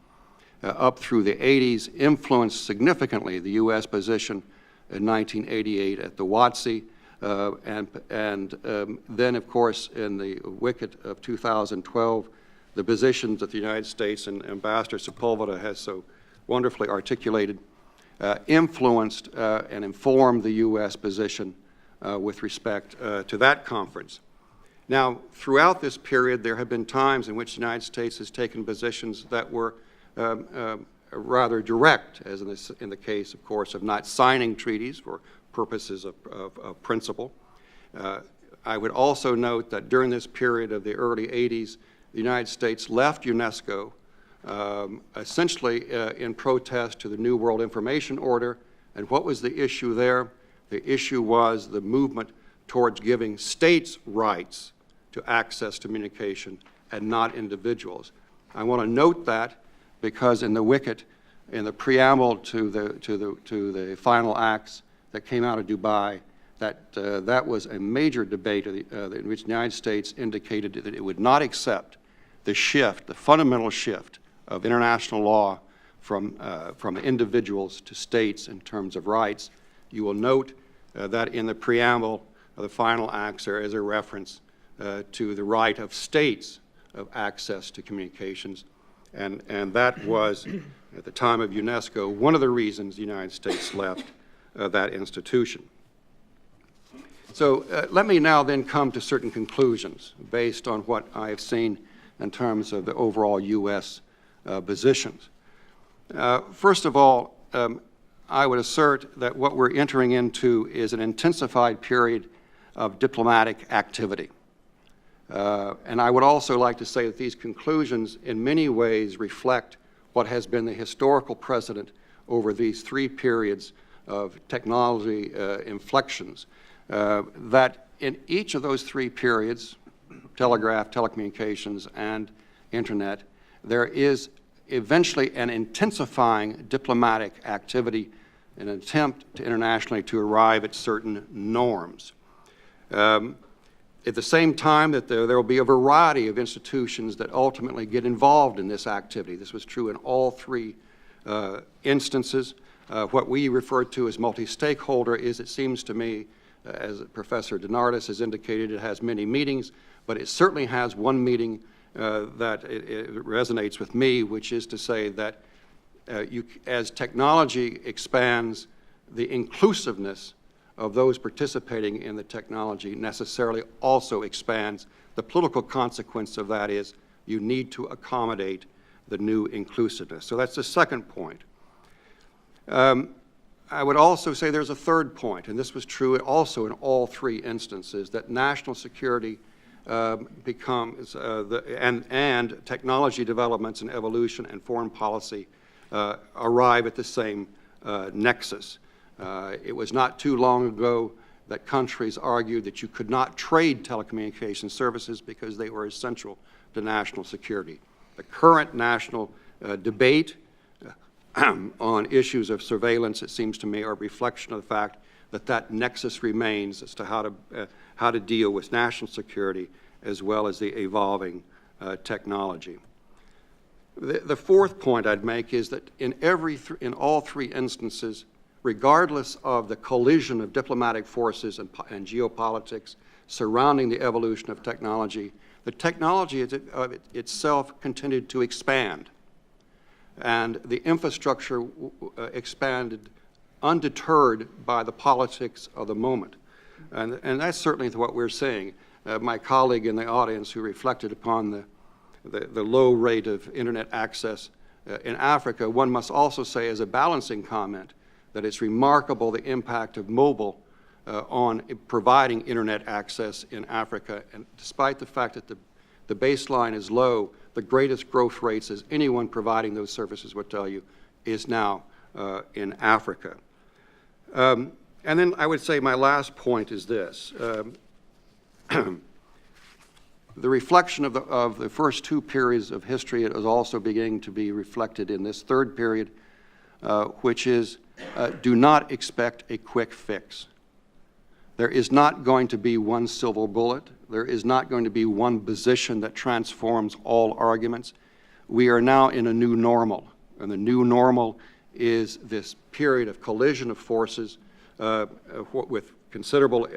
up through the 80s influenced significantly the U.S. position in 1988 at the WOTC, and then, of course, in the WICET of 2012, the positions that the United States and Ambassador Sepulveda has so wonderfully articulated influenced and informed the U.S. position with respect to that conference. Now, throughout this period, there have been times in which the United States has taken positions that were rather direct, as in the case, of course, of not signing treaties for purposes of principle. I would also note that during this period of the early 80s, the United States left UNESCO essentially in protest to the New World Information Order. And what was the issue there? The issue was the movement towards giving states rights to access to communication and not individuals. I want to note that because in the WICET, in the preamble to the final acts that came out of Dubai, that was a major debate in which the United States indicated that it would not accept the shift, the fundamental shift of international law from individuals to states in terms of rights. You will note that in the preamble of the final acts there is a reference to the right of states of access to communications. And that was, at the time of UNESCO, one of the reasons the United States left that institution. So let me now then come to certain conclusions based on what I have seen in terms of the overall U.S. Positions. First of all, I would assert that what we're entering into is an intensified period of diplomatic activity. And I would also like to say that these conclusions in many ways reflect what has been the historical precedent over these 3 periods of technology inflections, that in each of those 3 periods, telegraph, telecommunications, and internet, there is eventually an intensifying diplomatic activity, an attempt to internationally to arrive at certain norms. At the same time that there will be a variety of institutions that ultimately get involved in this activity. This was true in all 3 instances. What we refer to as multi-stakeholder is, it seems to me, as Professor DeNardis has indicated, it has many meetings, but it certainly has one meeting that it resonates with me, which is to say that as technology expands, the inclusiveness of those participating in the technology necessarily also expands. The political consequence of that is you need to accommodate the new inclusiveness. So that's the second point. I would also say there's a third point, and this was true also in all 3 instances, that national security becomes, and technology developments and evolution and foreign policy arrive at the same nexus. It was not too long ago that countries argued that you could not trade telecommunication services because they were essential to national security. The current national debate on issues of surveillance, it seems to me, are a reflection of the fact that that nexus remains as to how to deal with national security as well as the evolving technology. The fourth point I'd make is that in all 3 instances, regardless of the collision of diplomatic forces and geopolitics surrounding the evolution of technology, the technology itself continued to expand. And the infrastructure expanded undeterred by the politics of the moment. And that's certainly what we're seeing. My colleague in the audience who reflected upon the low rate of internet access in Africa, one must also say as a balancing comment that it's remarkable the impact of mobile on providing internet access in Africa. And despite the fact that the baseline is low, the greatest growth rates, as anyone providing those services would tell you, is now in Africa. And then I would say my last point is this. The reflection of the first 2 periods of history is also beginning to be reflected in this 3rd period, which is do not expect a quick fix. There is not going to be one silver bullet. There is not going to be one position that transforms all arguments. We are now in a new normal, and the new normal is this period of collision of forces with considerable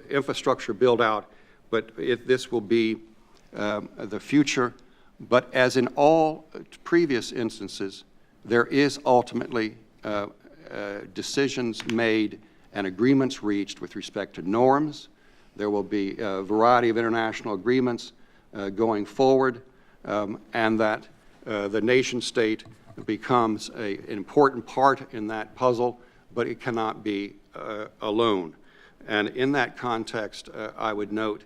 infrastructure build out, but this will be the future. But as in all previous instances, there is ultimately decisions made and agreements reached with respect to norms. There will be a variety of international agreements going forward, and that the nation state becomes an important part in that puzzle, but it cannot be alone. And in that context, I would note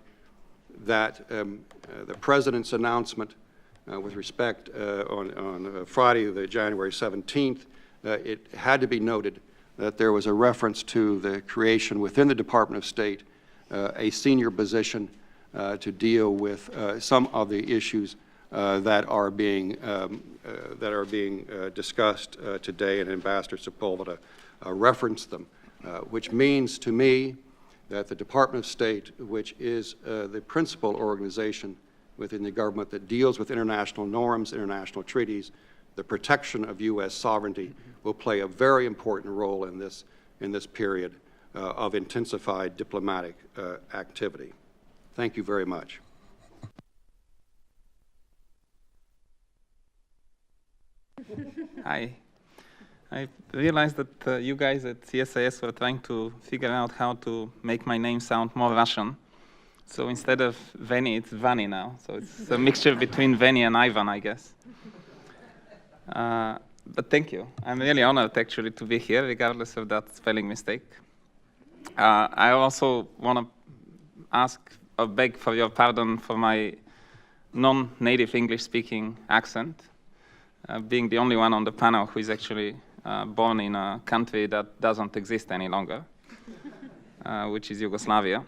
that the President's announcement with respect on Friday, January 17th, it had to be noted that there was a reference to the creation within the Department of State a senior position to deal with some of the issues that are being discussed today, and Ambassador Sepulveda referenced them, which means to me that the Department of State, which is the principal organization within the government that deals with international norms, international treaties, the protection of U.S. sovereignty, will play a very important role in this period of intensified diplomatic activity. Thank you very much. Hi. I realized that you guys at CSIS were trying to figure out how to make my name sound more Russian. So instead of Veni, it's Vani now. So it's a mixture between Veni and Ivan, I guess. But thank you. I'm really honored, actually, to be here, regardless of that spelling mistake. I also want to ask or beg for your pardon for my non-native English-speaking accent, being the only one on the panel who is actually born in a country that doesn't exist any longer, which is Yugoslavia.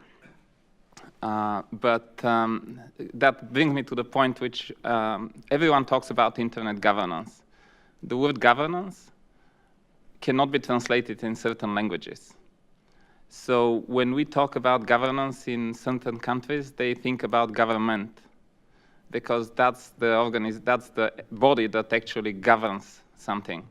But that brings me to the point which everyone talks about internet governance. The word governance cannot be translated in certain languages. So when we talk about governance in certain countries, they think about government, because that's the body that actually governs something.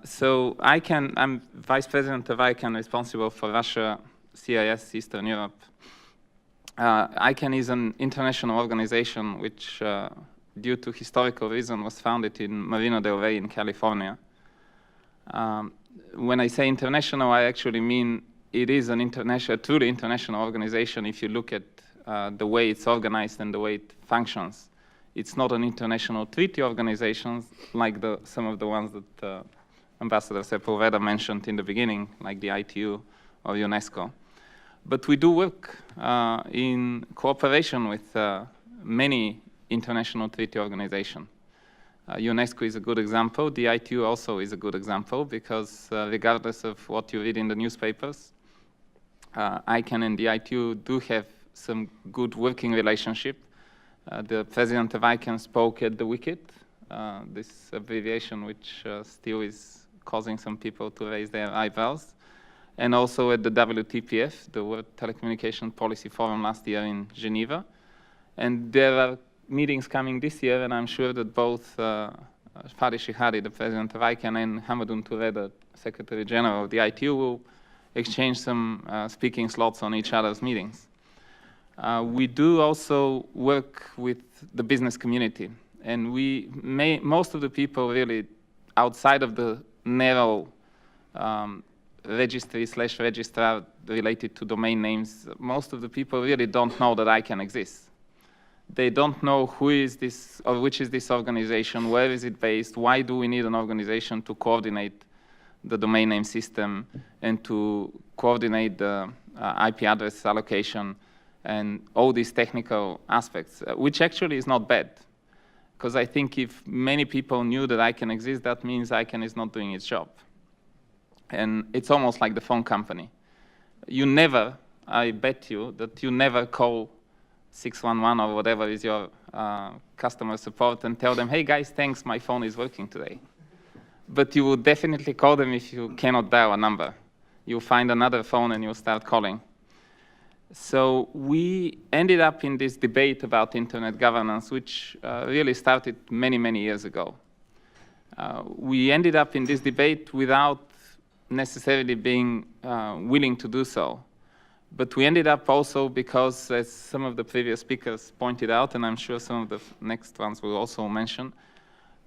So I'm Vice President of ICANN, responsible for Russia, CIS, Eastern Europe. ICANN is an international organization which, due to historical reason, was founded in Marina del Rey in California. When I say international, I actually mean it is an international, truly international organization if you look at the way it's organized and the way it functions. It's not an international treaty organization like some of the ones that Ambassador Sepulveda mentioned in the beginning, like the ITU or UNESCO. But we do work in cooperation with many international treaty organizations. UNESCO is a good example. The ITU also is a good example because regardless of what you read in the newspapers, ICANN and the ITU do have some good working relationship. The president of ICANN spoke at the WICIT, this abbreviation which still is causing some people to raise their eyebrows, and also at the WTPF, the World Telecommunication Policy Forum last year in Geneva. And there are meetings coming this year, and I'm sure that both Fadi Shihari, the president of ICANN, and Hamadun Touré, the Secretary General of the ITU, will exchange some speaking slots on each other's meetings. We do also work with the business community, and most of the people really outside of the narrow registry/registrar related to domain names, most of the people really don't know that ICANN exists. They don't know who is this or which is this organization, where is it based, why do we need an organization to coordinate the domain name system and to coordinate the IP address allocation and all these technical aspects, which actually is not bad. Because I think if many people knew that ICANN exists, that means ICANN is not doing its job. And it's almost like the phone company. You never, I bet you, that you never call 611 or whatever is your customer support and tell them, hey guys, thanks, my phone is working today. But you will definitely call them if you cannot dial a number. You'll find another phone and you'll start calling. So we ended up in this debate about internet governance, which really started many, many years ago. We ended up in this debate without necessarily being willing to do so. But we ended up also because, as some of the previous speakers pointed out, and I'm sure some of the next ones will also mention,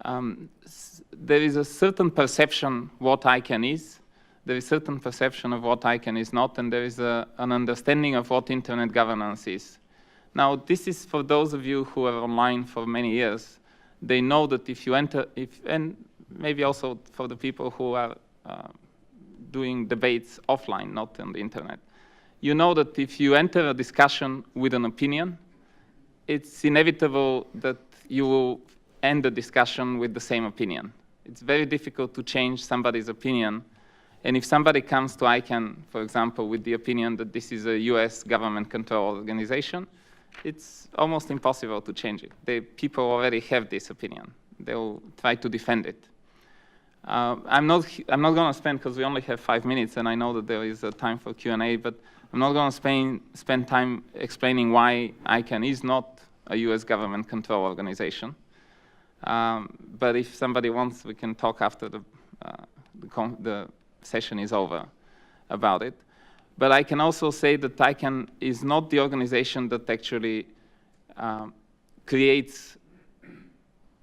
there is a certain perception what ICANN is, there is a certain perception of what ICANN is not, and there is an understanding of what internet governance is. Now, this is for those of you who are online for many years. They know that if you enter, and maybe also for the people who are doing debates offline, not on the internet, you know that if you enter a discussion with an opinion, it's inevitable that you will end the discussion with the same opinion. It's very difficult to change somebody's opinion. And if somebody comes to ICANN, for example, with the opinion that this is a US government-controlled organization, it's almost impossible to change it. People already have this opinion. They'll try to defend it. I'm not going to spend, because we only have 5 minutes, and I know that there is a time for Q&A, but I'm not going to spend time explaining why ICANN is not a US government-controlled organization. But if somebody wants, we can talk after the session is over about it. But I can also say that ICANN is not the organization that actually creates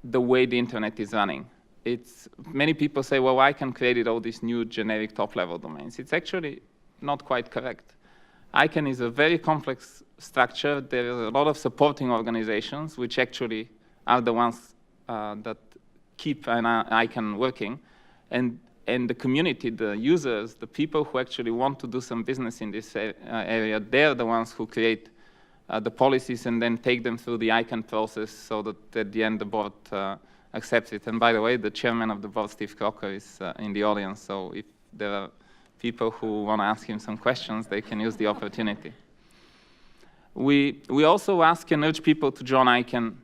the way the internet is running. Many people say, well, ICANN created all these new generic top-level domains. It's actually not quite correct. ICANN is a very complex structure. There are a lot of supporting organizations, which actually are the ones that keep an ICANN working. And and the community, the users, the people who actually want to do some business in this area, they're the ones who create the policies and then take them through the ICANN process so that at the end the board accepts it. And by the way, the chairman of the board, Steve Crocker, is in the audience, so if there are people who want to ask him some questions, they can use the opportunity. We also ask and urge people to join ICANN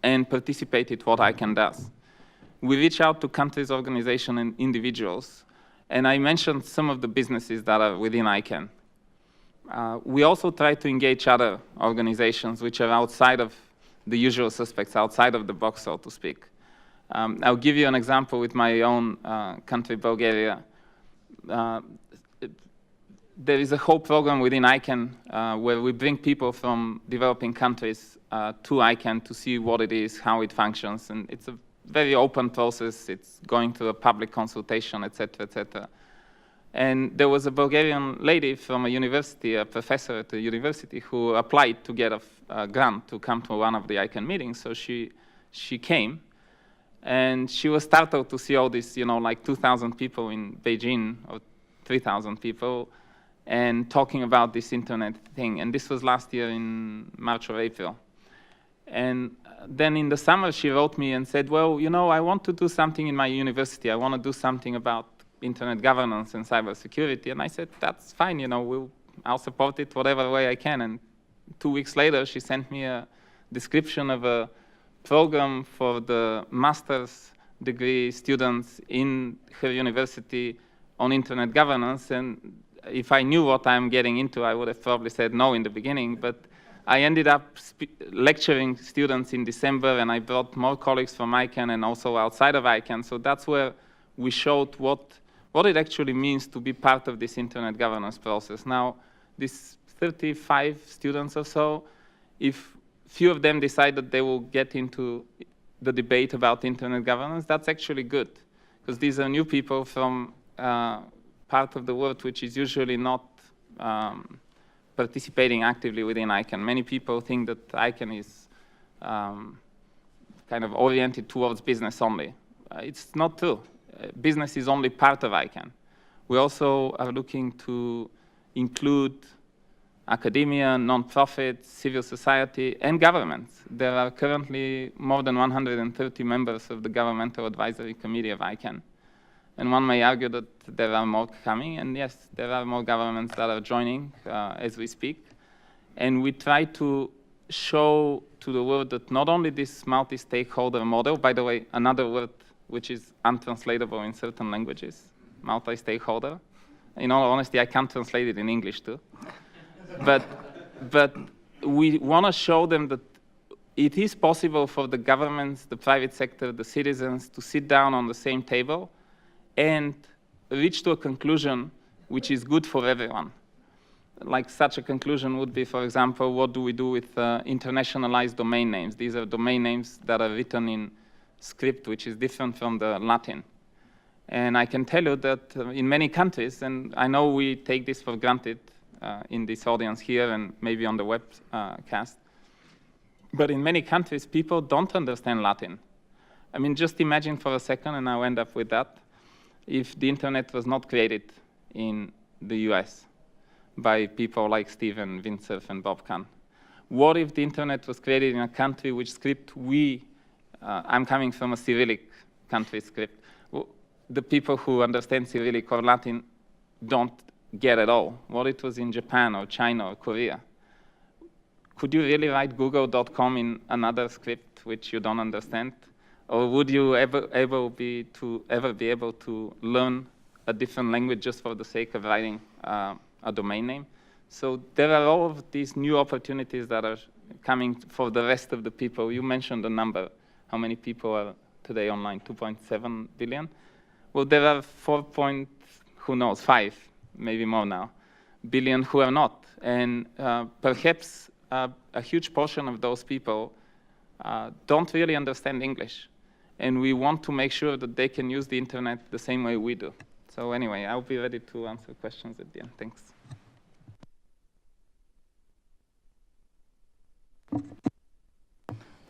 and participate in what ICANN does. We reach out to countries, organizations, and individuals, and I mentioned some of the businesses that are within ICANN. We also try to engage other organizations which are outside of the usual suspects, outside of the box, so to speak. I'll give you an example with my own country, Bulgaria. There is a whole program within ICANN where we bring people from developing countries to ICANN to see what it is, how it functions, and it's a very open process. It's going through a public consultation, et cetera, et cetera. And there was a Bulgarian lady from a university, a professor at the university, who applied to get a grant to come to one of the ICANN meetings. So she came, and she was startled to see all this, like 2,000 people in Beijing, or 3,000 people, and talking about this internet thing. And this was last year in March or April. And then in the summer, she wrote me and said, well, I want to do something in my university. I want to do something about internet governance and cybersecurity. And I said, that's fine, I'll support it whatever way I can. And 2 weeks later, she sent me a description of a program for the master's degree students in her university on internet governance. And if I knew what I'm getting into, I would have probably said no in the beginning. But I ended up lecturing students in December, and I brought more colleagues from ICANN and also outside of ICANN. So that's where we showed what it actually means to be part of this internet governance process. Now, these 35 students or so, if few of them decide that they will get into the debate about internet governance, that's actually good, because these are new people from part of the world which is usually not participating actively within ICANN. Many people think that ICANN is kind of oriented towards business only. It's not true. Business is only part of ICANN. We also are looking to include academia, non-profits, civil society, and governments. There are currently more than 130 members of the Governmental Advisory Committee of ICANN. And one may argue that there are more coming, and yes, there are more governments that are joining as we speak. And we try to show to the world that not only this multi-stakeholder model, by the way, another word which is untranslatable in certain languages, multi-stakeholder. In all honesty, I can't translate it in English too. But we want to show them that it is possible for the governments, the private sector, the citizens to sit down on the same table and reach to a conclusion which is good for everyone. Like such a conclusion would be, for example, what do we do with internationalized domain names? These are domain names that are written in script which is different from the Latin. And I can tell you that in many countries, and I know we take this for granted in this audience here and maybe on the webcast, but in many countries, people don't understand Latin. I mean, just imagine for a second, and I'll end up with that, if the internet was not created in the US by people like Steven Windsurf and Bob Kahn. What if the internet was created in a country which script I'm coming from a Cyrillic country script. The people who understand Cyrillic or Latin don't get at all. What it was in Japan or China or Korea. Could you really write google.com in another script which you don't understand? Or would you ever be able to learn a different language just for the sake of writing a domain name? So there are all of these new opportunities that are coming for the rest of the people. You mentioned the number. How many people are today online? 2.7 billion? Well, there are 5, maybe more now, billion who are not. And perhaps a huge portion of those people don't really understand English. And we want to make sure that they can use the internet the same way we do. So anyway, I'll be ready to answer questions at the end. Thanks.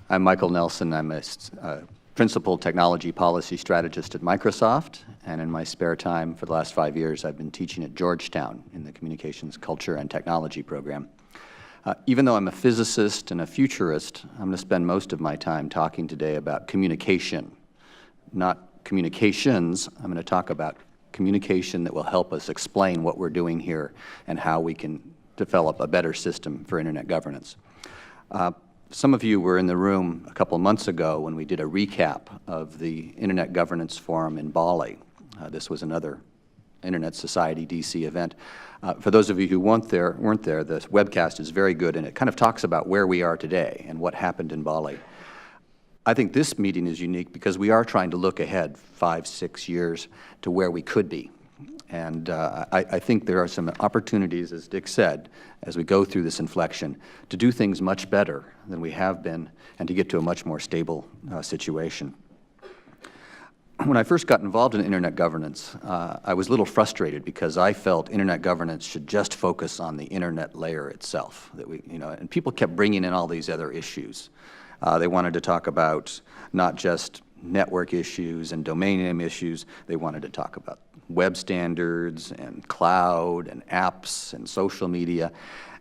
I'm Michael Nelson. I'm a principal technology policy strategist at Microsoft, and in my spare time for the last 5 years, I've been teaching at Georgetown in the Communications Culture and Technology program. Even though I'm a physicist and a futurist, I'm going to spend most of my time talking today about communication, not communications. I'm going to talk about communication that will help us explain what we're doing here and how we can develop a better system for Internet governance. Some of you were in the room a couple months ago when we did a recap of the Internet Governance Forum in Bali. This was another Internet Society DC event. For those of you who weren't there, the webcast is very good, and it kind of talks about where we are today and what happened in Bali. I think this meeting is unique because we are trying to look ahead 5, 6 years to where we could be. And I think there are some opportunities, as Dick said, as we go through this inflection, to do things much better than we have been and to get to a much more stable situation. When I first got involved in Internet governance, I was a little frustrated because I felt Internet governance should just focus on the Internet layer itself. That we, and people kept bringing in all these other issues. They wanted to talk about not just network issues and domain name issues. They wanted to talk about web standards and cloud and apps and social media.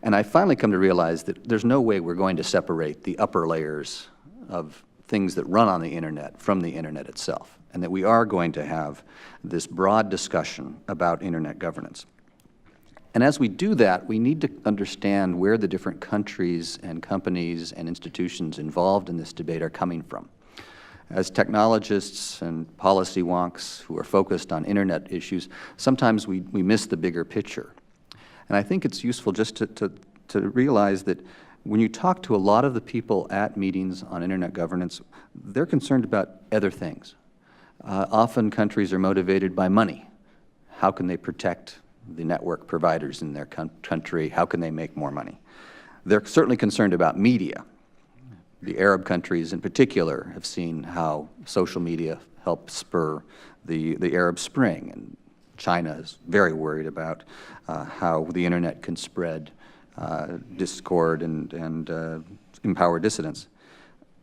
And I finally come to realize that there's no way we're going to separate the upper layers of things that run on the Internet from the Internet itself, and that we are going to have this broad discussion about Internet governance. And as we do that, we need to understand where the different countries and companies and institutions involved in this debate are coming from. As technologists and policy wonks who are focused on Internet issues, sometimes we miss the bigger picture. And I think it's useful just to realize that when you talk to a lot of the people at meetings on Internet governance, they're concerned about other things. Often countries are motivated by money. How can they protect the network providers in their country? How can they make more money? They're certainly concerned about media. The Arab countries in particular have seen how social media helped spur the Arab Spring, and China is very worried about how the Internet can spread discord and empower dissidents.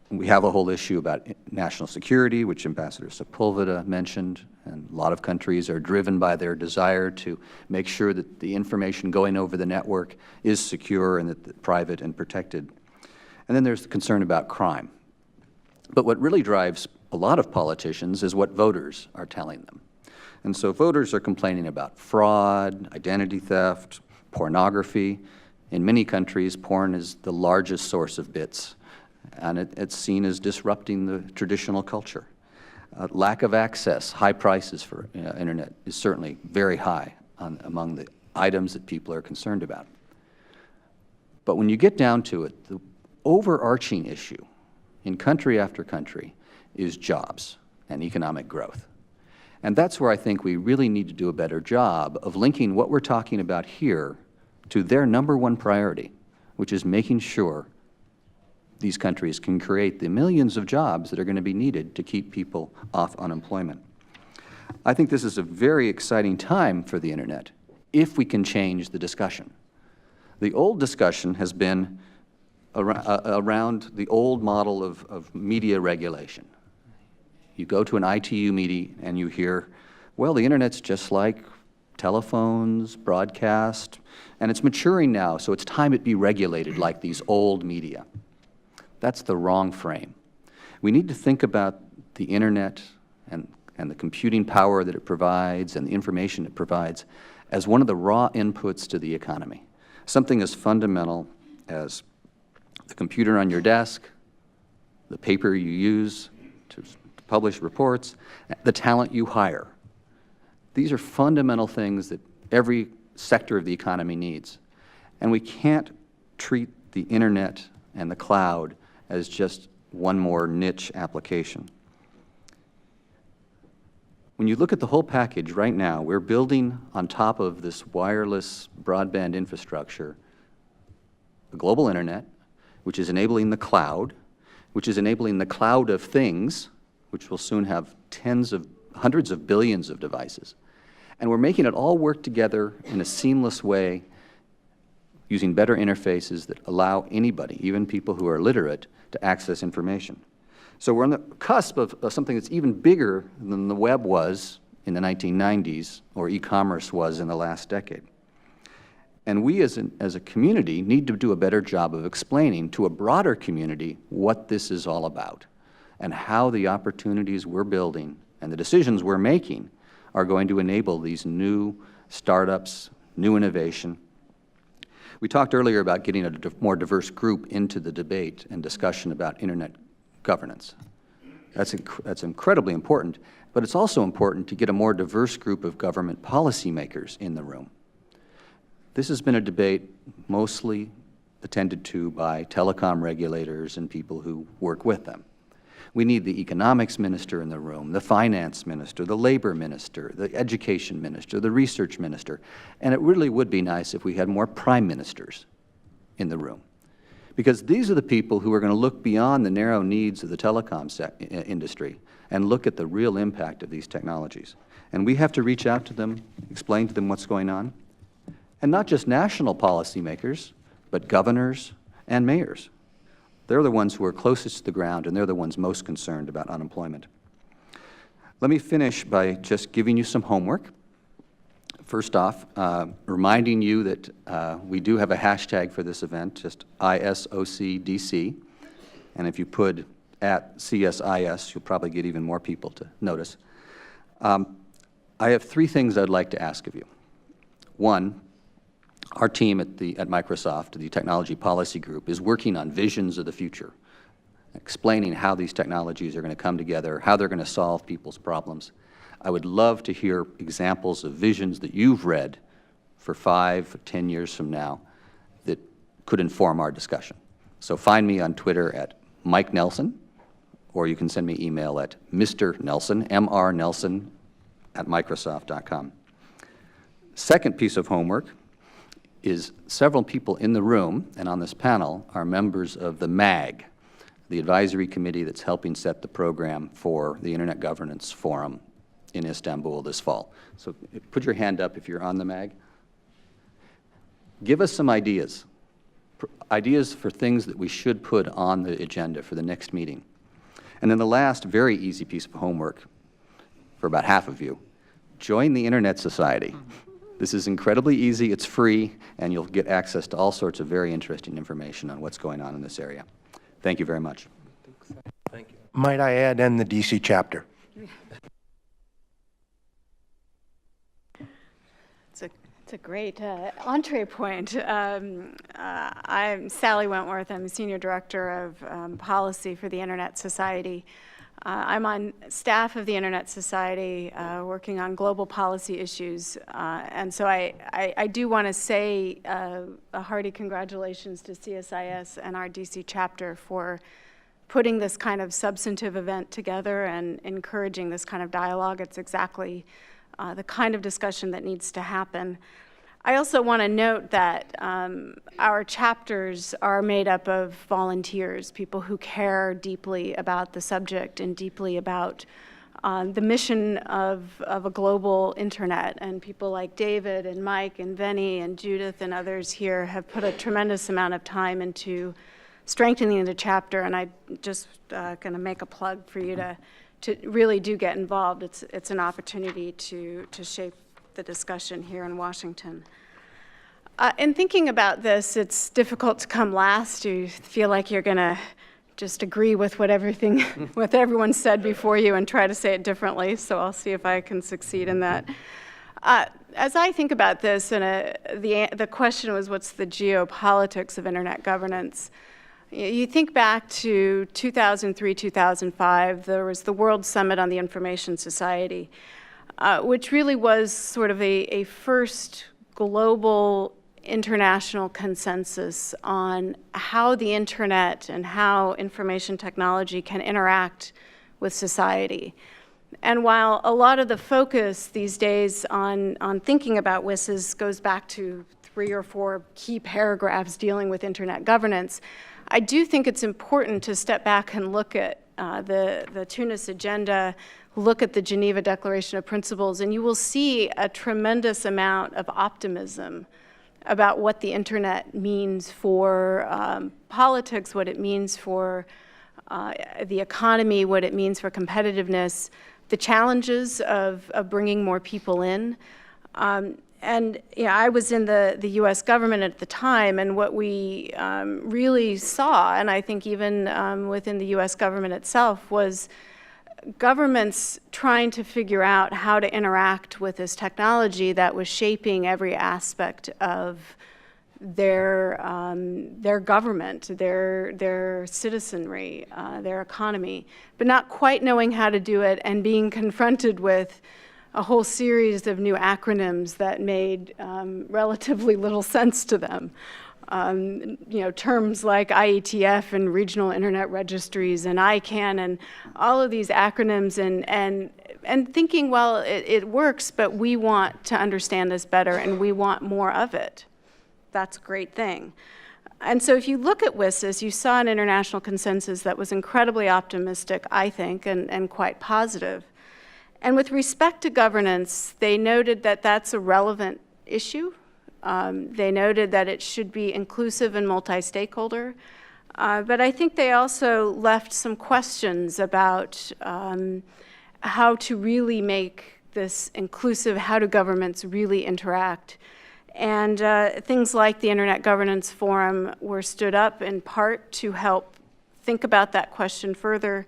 We have a whole issue about national security, which Ambassador Sepulveda mentioned, and a lot of countries are driven by their desire to make sure that the information going over the network is secure and that it's private and protected. And then there's the concern about crime. But what really drives a lot of politicians is what voters are telling them. And so voters are complaining about fraud, identity theft, pornography. In many countries, porn is the largest source of bits, and it's seen as disrupting the traditional culture. Lack of access, high prices for Internet is certainly very high among the items that people are concerned about. But when you get down to it, the overarching issue in country after country is jobs and economic growth. And that's where I think we really need to do a better job of linking what we're talking about here to their #1 priority, which is making sure these countries can create the millions of jobs that are going to be needed to keep people off unemployment. I think this is a very exciting time for the Internet if we can change the discussion. The old discussion has been around the old model of media regulation. You go to an ITU meeting and you hear, well, the Internet's just like telephones, broadcast, and it's maturing now, so it's time it be regulated like these old media. That's the wrong frame. We need to think about the Internet and the computing power that it provides and the information it provides as one of the raw inputs to the economy. Something as fundamental as the computer on your desk, the paper you use to publish reports, the talent you hire. These are fundamental things that every sector of the economy needs. And we can't treat the Internet and the cloud as just one more niche application. When you look at the whole package right now, we're building on top of this wireless broadband infrastructure a global Internet, which is enabling the cloud, which is enabling the cloud of things, which will soon have hundreds of billions of devices. And we're making it all work together in a seamless way using better interfaces that allow anybody, even people who are literate, to access information. So we're on the cusp of something that's even bigger than the web was in the 1990s or e-commerce was in the last decade. And we as a community need to do a better job of explaining to a broader community what this is all about and how the opportunities we're building and the decisions we're making are going to enable these new startups, new innovation. We talked earlier about getting a more diverse group into the debate and discussion about internet governance. That's incredibly important, but it's also important to get a more diverse group of government policymakers in the room. This has been a debate mostly attended to by telecom regulators and people who work with them. We need the economics minister in the room, the finance minister, the labor minister, the education minister, the research minister, and it really would be nice if we had more prime ministers in the room. Because these are the people who are going to look beyond the narrow needs of the telecom industry and look at the real impact of these technologies. And we have to reach out to them, explain to them what's going on. And not just national policymakers, but governors and mayors. They're the ones who are closest to the ground, and they're the ones most concerned about unemployment. Let me finish by just giving you some homework. First off, reminding you that we do have a hashtag for this event, just ISOCDC. And if you put at CSIS, you'll probably get even more people to notice. I have three things I'd like to ask of you. One, our team at Microsoft, the Technology Policy Group, is working on visions of the future, explaining how these technologies are going to come together, how they're going to solve people's problems. I would love to hear examples of visions that you've read for 5, 10 years from now that could inform our discussion. So find me on Twitter at Mike Nelson, or you can send me email at Mr. Nelson, mrnelson @microsoft.com. Second piece of homework is several people in the room and on this panel are members of the MAG, the advisory committee that's helping set the program for the Internet Governance Forum in Istanbul this fall. So put your hand up if you're on the MAG. Give us some ideas for things that we should put on the agenda for the next meeting. And then the last very easy piece of homework for about half of you, join the Internet Society. This is incredibly easy, it's free, and you'll get access to all sorts of very interesting information on what's going on in this area. Thank you very much. Thank you. Might I add, and the DC chapter? It's a great entree point. I'm Sally Wentworth. I'm Senior Director of Policy for the Internet Society. I'm on staff of the Internet Society working on global policy issues. And so I do want to say a hearty congratulations to CSIS and our DC chapter for putting this kind of substantive event together and encouraging this kind of dialogue. It's exactly the kind of discussion that needs to happen. I also want to note that our chapters are made up of volunteers, people who care deeply about the subject and deeply about the mission of a global internet. And people like David and Mike and Veni and Judith and others here have put a tremendous amount of time into strengthening the chapter. And I'm just going to make a plug for you to really do get involved. It's an opportunity to shape the discussion here in Washington. In thinking about this, it's difficult to come last. You feel like you're going to just agree with what everyone said before you and try to say it differently, so I'll see if I can succeed in that. As I think about this, and the question was, what's the geopolitics of internet governance? You think back to 2003, 2005, there was the World Summit on the Information Society, which really was sort of a first global international consensus on how the internet and how information technology can interact with society. And while a lot of the focus these days on thinking about WSIS goes back to 3 or 4 key paragraphs dealing with internet governance, I do think it's important to step back and look at the Tunis Agenda, look at the Geneva Declaration of Principles, and you will see a tremendous amount of optimism about what the internet means for politics, what it means for the economy, what it means for competitiveness, the challenges of bringing more people in. And I was in the U.S. government at the time, and what we really saw, and I think even within the U.S. government itself, was governments trying to figure out how to interact with this technology that was shaping every aspect of their government, their citizenry, their economy, but not quite knowing how to do it and being confronted with a whole series of new acronyms that made relatively little sense to them. Terms like IETF and regional internet registries and ICANN and all of these acronyms and thinking, well, it works, but we want to understand this better and we want more of it. That's a great thing. And so if you look at WSIS, you saw an international consensus that was incredibly optimistic, I think, and quite positive. And with respect to governance, they noted that that's a relevant issue. They noted that it should be inclusive and multi-stakeholder. But I think they also left some questions about how to really make this inclusive, how do governments really interact. And things like the Internet Governance Forum were stood up in part to help think about that question further,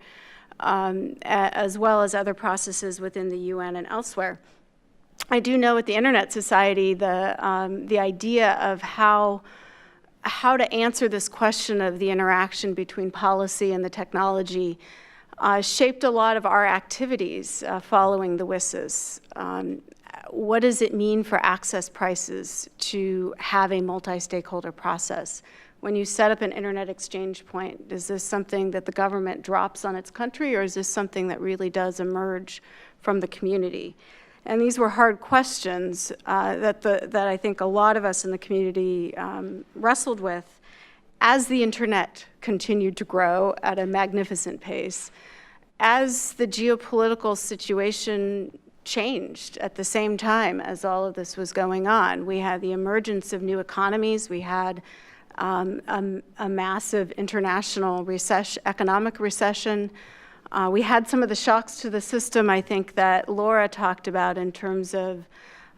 as well as other processes within the UN and elsewhere. I do know at the Internet Society the idea of how to answer this question of the interaction between policy and the technology shaped a lot of our activities following the WSIS. What does it mean for access prices to have a multi-stakeholder process? When you set up an internet exchange point, is this something that the government drops on its country, or is this something that really does emerge from the community? And these were hard questions that I think a lot of us in the community wrestled with as the internet continued to grow at a magnificent pace, as the geopolitical situation changed at the same time as all of this was going on. We had the emergence of new economies. We had a massive international economic recession. We had some of the shocks to the system, I think, that Laura talked about in terms of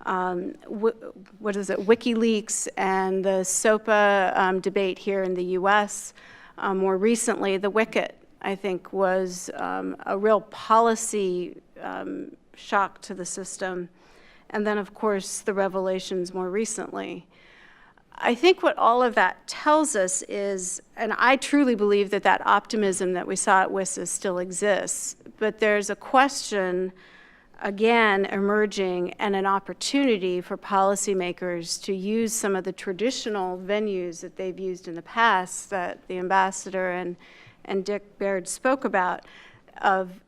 WikiLeaks and the SOPA debate here in the US. More recently, the WICIT, I think, was a real policy shock to the system. And then, of course, the revelations more recently. I think what all of that tells us is, and I truly believe that that optimism that we saw at WSIS still exists, but there's a question, again, emerging and an opportunity for policymakers to use some of the traditional venues that they've used in the past that the ambassador and Dick Beaird spoke about, of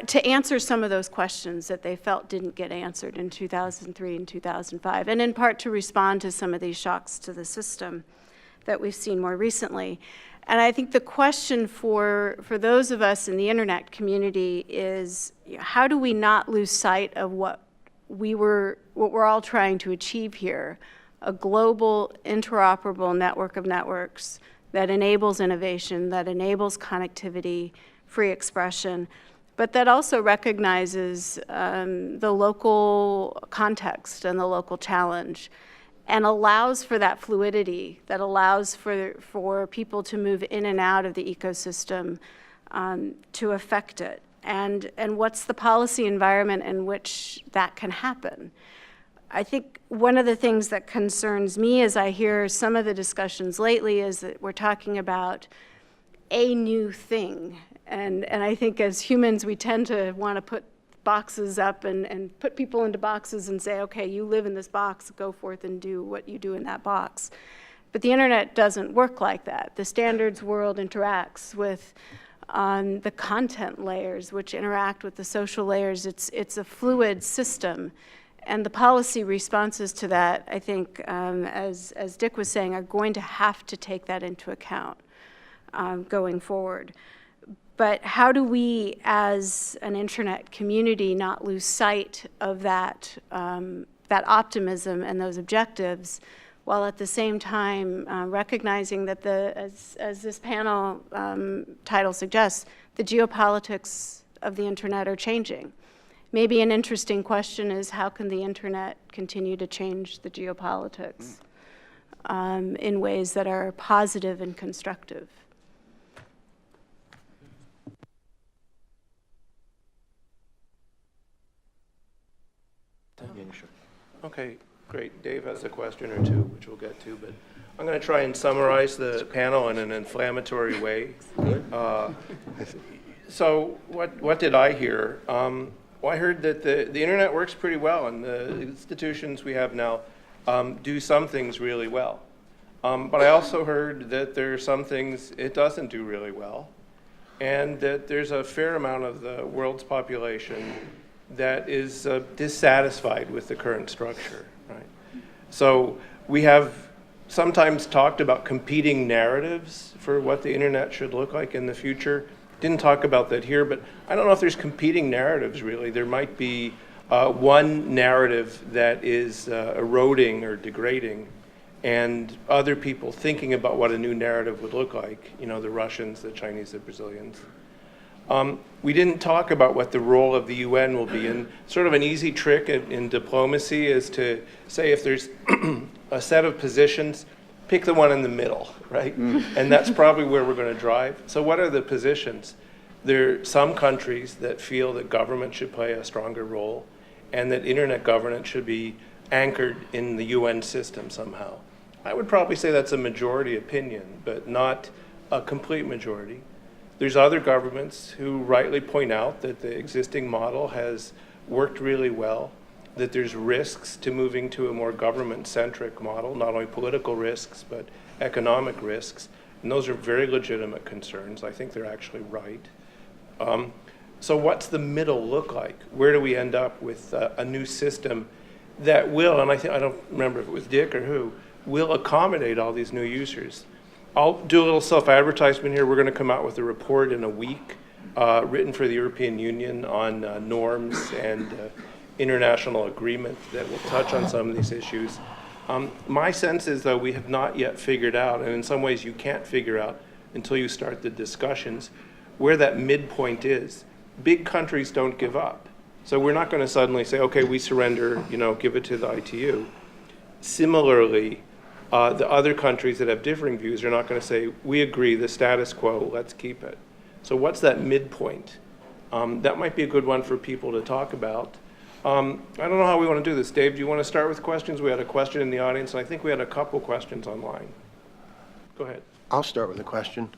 to answer some of those questions that they felt didn't get answered in 2003 and 2005, and in part to respond to some of these shocks to the system that we've seen more recently. And I think the question for those of us in the internet community is, how do we not lose sight of what we're all trying to achieve here, a global interoperable network of networks that enables innovation, that enables connectivity, free expression, but that also recognizes the local context and the local challenge and allows for that fluidity, that allows for people to move in and out of the ecosystem to affect it. And what's the policy environment in which that can happen? I think one of the things that concerns me as I hear some of the discussions lately is that we're talking about a new thing. And I think as humans, we tend to want to put boxes up and put people into boxes and say, okay, you live in this box, go forth and do what you do in that box. But the internet doesn't work like that. The standards world interacts with the content layers, which interact with the social layers. It's a fluid system. And the policy responses to that, I think, as Dick was saying, are going to have to take that into account going forward. But how do we, as an internet community, not lose sight of that optimism and those objectives while at the same time recognizing that as this panel title suggests, the geopolitics of the internet are changing. Maybe an interesting question is, how can the internet continue to change the geopolitics in ways that are positive and constructive? Okay, great. Dave has a question or two, which we'll get to, but I'm going to try and summarize the panel in an inflammatory way. So what did I hear? Well, I heard that the internet works pretty well, and the institutions we have now do some things really well. But I also heard that there are some things it doesn't do really well, and that there's a fair amount of the world's population that is dissatisfied with the current structure, right? So we have sometimes talked about competing narratives for what the internet should look like in the future. Didn't talk about that here, but I don't know if there's competing narratives really. There might be one narrative that is eroding or degrading, and other people thinking about what a new narrative would look like, you know, the Russians, the Chinese, the Brazilians. We didn't talk about what the role of the UN will be, and sort of an easy trick in diplomacy is to say if there's a set of positions, pick the one in the middle, right? And that's probably where we're going to drive. So what are the positions? There are some countries that feel that government should play a stronger role and that internet governance should be anchored in the UN system somehow. I would probably say that's a majority opinion, but not a complete majority. There's other governments who rightly point out that the existing model has worked really well, that there's risks to moving to a more government-centric model, not only political risks, but economic risks. And those are very legitimate concerns. I think they're actually right. So what's the middle look like? Where do we end up with a new system that will, and I don't remember if it was Dick or who, will accommodate all these new users? I'll do a little self-advertisement here. We're going to come out with a report in a week written for the European Union on norms and international agreement that will touch on some of these issues. My sense is, though, we have not yet figured out, and in some ways you can't figure out until you start the discussions, where that midpoint is. Big countries don't give up. So we're not going to suddenly say, okay, we surrender, you know, give it to the ITU. Similarly, the other countries that have differing views are not going to say, we agree, the status quo, let's keep it. So what's that midpoint? That might be a good one for people to talk about. I don't know how we want to do this. Dave, do you want to start with questions? We had a question in the audience, and I think we had a couple questions online. Go ahead. I'll start with a question.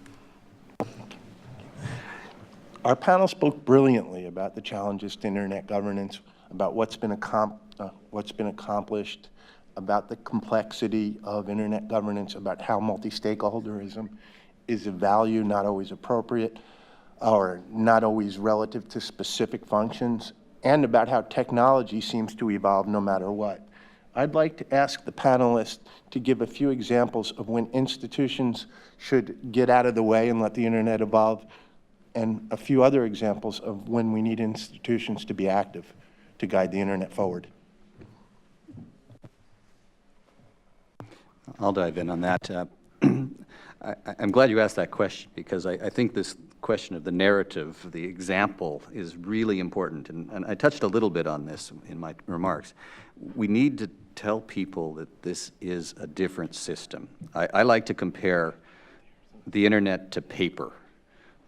Our panel spoke brilliantly about the challenges to internet governance, about what's been accomplished, about the complexity of internet governance, about how multi-stakeholderism is a value not always appropriate or not always relative to specific functions, and about how technology seems to evolve no matter what. I'd like to ask the panelists to give a few examples of when institutions should get out of the way and let the internet evolve, and a few other examples of when we need institutions to be active to guide the internet forward. I'll dive in on that. I'm glad you asked that question, because I think this question of the narrative, the example, is really important. And I touched a little bit on this in my remarks. We need to tell people that this is a different system. I like to compare the internet to paper.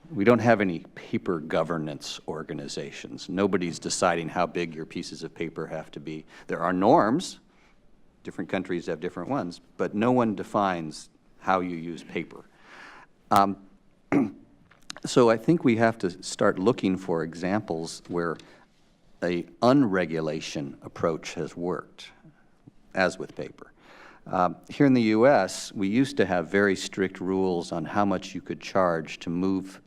We don't have any paper governance organizations. Nobody's deciding how big your pieces of paper have to be. There are norms. Different countries have different ones, but no one defines how you use paper. So I think we have to start looking for examples where an unregulation approach has worked, as with paper. Here in the US, we used to have very strict rules on how much you could charge to move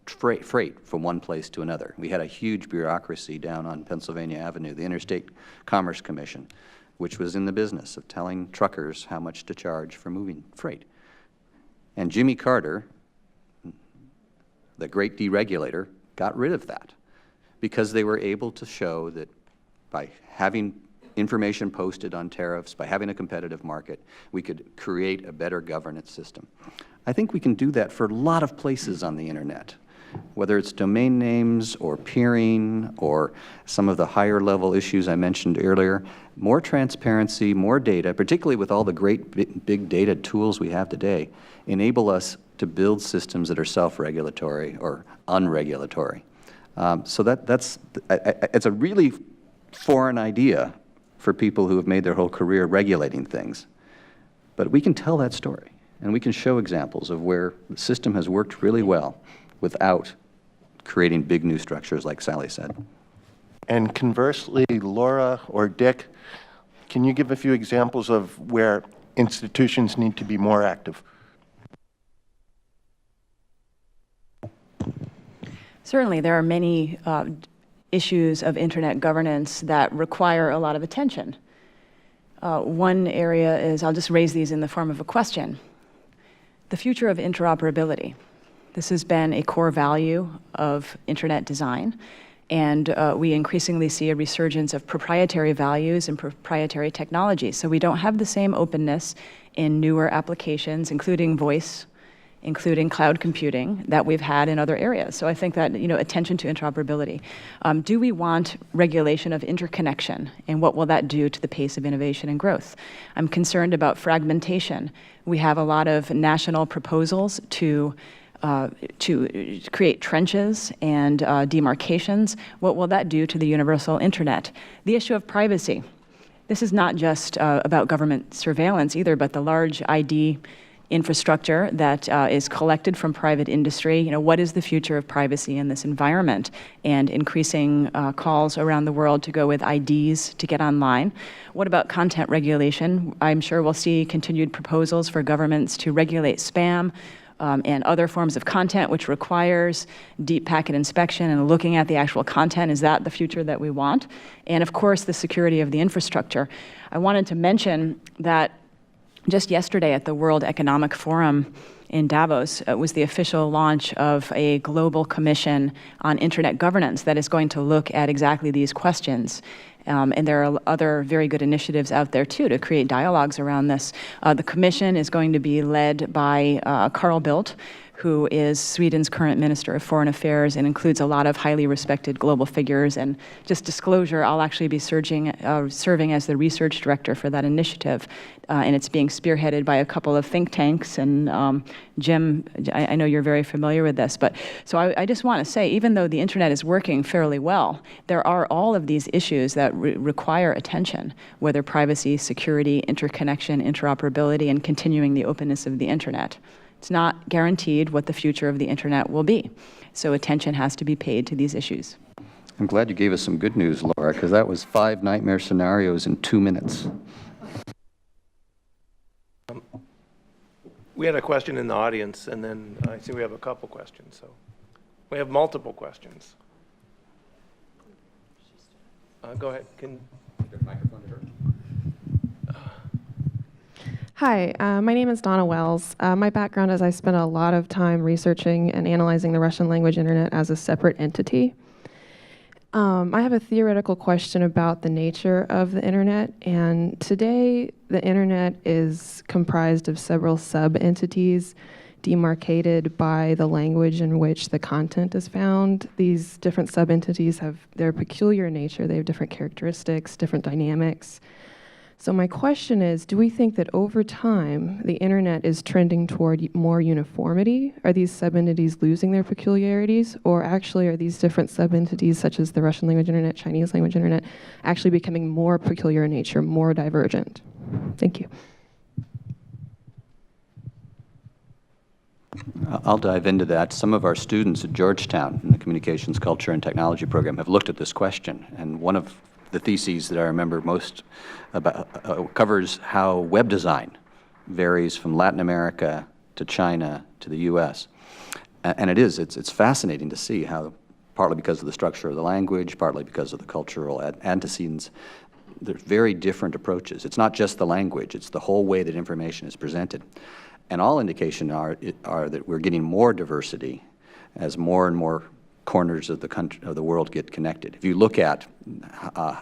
freight from one place to another. We had a huge bureaucracy down on Pennsylvania Avenue, the Interstate Commerce Commission, which was in the business of telling truckers how much to charge for moving freight. And Jimmy Carter, the great deregulator, got rid of that because they were able to show that by having information posted on tariffs, by having a competitive market, we could create a better governance system. I think we can do that for a lot of places on the internet, whether it's domain names or peering or some of the higher level issues I mentioned earlier. More transparency, more data, particularly with all the great big data tools we have today, enable us to build systems that are self-regulatory or unregulatory. So it's a really foreign idea for people who have made their whole career regulating things. But we can tell that story, and we can show examples of where the system has worked really well without creating big new structures like Sally said. And conversely, Laura or Dick, can you give a few examples of where institutions need to be more active? Certainly, there are many issues of internet governance that require a lot of attention. One area is, I'll just raise these in the form of a question. The future of interoperability. This has been a core value of internet design, and we increasingly see a resurgence of proprietary values and proprietary technology. So we don't have the same openness in newer applications, including voice, including cloud computing, that we've had in other areas. So I think that, attention to interoperability. Do we want regulation of interconnection, and what will that do to the pace of innovation and growth? I'm concerned about fragmentation. We have a lot of national proposals to create trenches and demarcations. What will that do to the universal internet? The issue of privacy. This is not just about government surveillance either, but the large ID infrastructure that is collected from private industry. What is the future of privacy in this environment? And increasing calls around the world to go with IDs to get online. What about content regulation? I'm sure we'll see continued proposals for governments to regulate spam and other forms of content, which requires deep packet inspection and looking at the actual content. Is that the future that we want? And of course, the security of the infrastructure. I wanted to mention that just yesterday at the World Economic Forum in Davos was the official launch of a global commission on internet governance that is going to look at exactly these questions. And there are other very good initiatives out there, too, to create dialogues around this. The commission is going to be led by Carl Bildt, who is Sweden's current Minister of Foreign Affairs and includes a lot of highly respected global figures. And just disclosure, I'll actually be serving as the research director for that initiative. And it's being spearheaded by a couple of think tanks. And Jim, I know you're very familiar with this. But so I just want to say, even though the internet is working fairly well, there are all of these issues that require attention, whether privacy, security, interconnection, interoperability, and continuing the openness of the internet. It's not guaranteed what the future of the internet will be. So attention has to be paid to these issues. I'm glad you gave us some good news, Laura, because that was 5 nightmare scenarios in 2 minutes. We had a question in the audience, and then I see we have a couple questions. So we have multiple questions. Go ahead. Microphone to her. Hi, my name is Donna Wells. My background is I spent a lot of time researching and analyzing the Russian language internet as a separate entity. I have a theoretical question about the nature of the internet, and today the internet is comprised of several sub-entities demarcated by the language in which the content is found. These different sub-entities have their peculiar nature. They have different characteristics, different dynamics. So my question is, do we think that over time, the internet is trending toward more uniformity? Are these sub-entities losing their peculiarities? Or actually are these different sub-entities, such as the Russian language internet, Chinese language internet, actually becoming more peculiar in nature, more divergent? Thank you. I'll dive into that. Some of our students at Georgetown in the Communications, Culture, and Technology program have looked at this question, and one of the theses that I remember most about covers how web design varies from Latin America to China to the U.S. And it's fascinating to see how, partly because of the structure of the language, partly because of the cultural antecedents, there's very different approaches. It's not just the language, it's the whole way that information is presented. And all indications are that we're getting more diversity as more and more corners of the country, of the world get connected. If you look at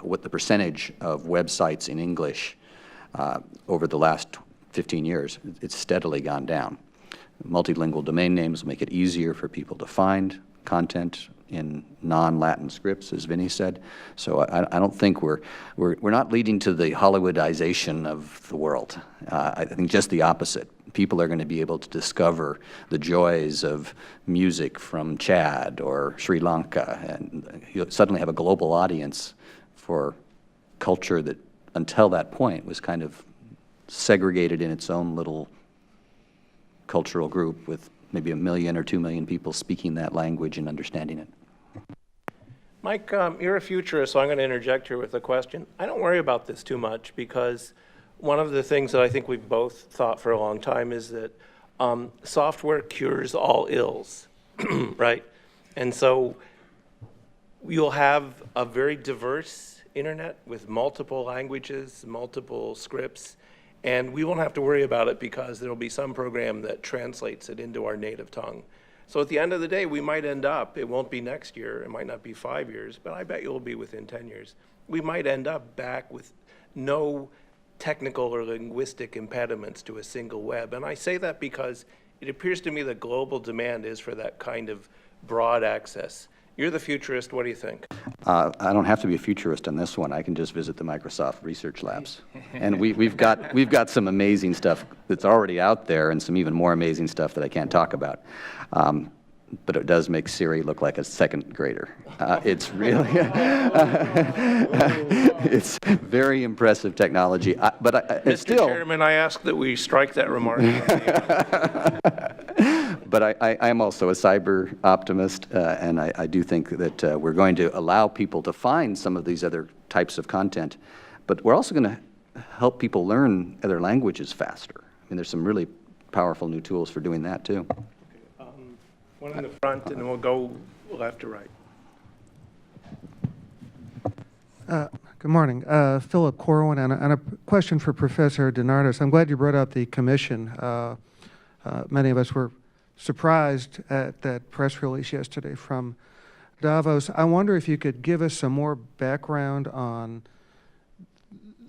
what the percentage of websites in English over the last 15 years, it's steadily gone down. Multilingual domain names will make it easier for people to find content in non-Latin scripts, as Veni said. So I don't think we're not leading to the Hollywoodization of the world. I think just the opposite. People are going to be able to discover the joys of music from Chad or Sri Lanka, and you'll suddenly have a global audience for culture that, until that point, was kind of segregated in its own little cultural group with maybe 1 million or 2 million people speaking that language and understanding it. Mike, you're a futurist, so I'm going to interject here with a question. I don't worry about this too much because one of the things that I think we've both thought for a long time is that software cures all ills, right? And so you'll have a very diverse internet with multiple languages, multiple scripts, and we won't have to worry about it because there'll be some program that translates it into our native tongue. So at the end of the day, we might end up, it won't be next year, it might not be 5 years, but I bet you'll be within 10 years. We might end up back with no technical or linguistic impediments to a single web. And I say that because it appears to me that global demand is for that kind of broad access. You're the futurist, what do you think? I don't have to be a futurist on this one. I can just visit the Microsoft research labs. And we've got some amazing stuff that's already out there and some even more amazing stuff that I can't talk about. But it does make Siri look like a second grader. It's really, it's very impressive technology. It's Mr. Chairman, I ask that we strike that remark. But I am also a cyber optimist, and I do think that we're going to allow people to find some of these other types of content, but we're also going to help people learn other languages faster. I mean, there's some really powerful new tools for doing that, too. One in the front, and then we'll go left to right. Good morning. Philip Corwin, and a question for Professor DeNardis. I'm glad you brought up the commission. Many of us were surprised at that press release yesterday from Davos. I wonder if you could give us some more background on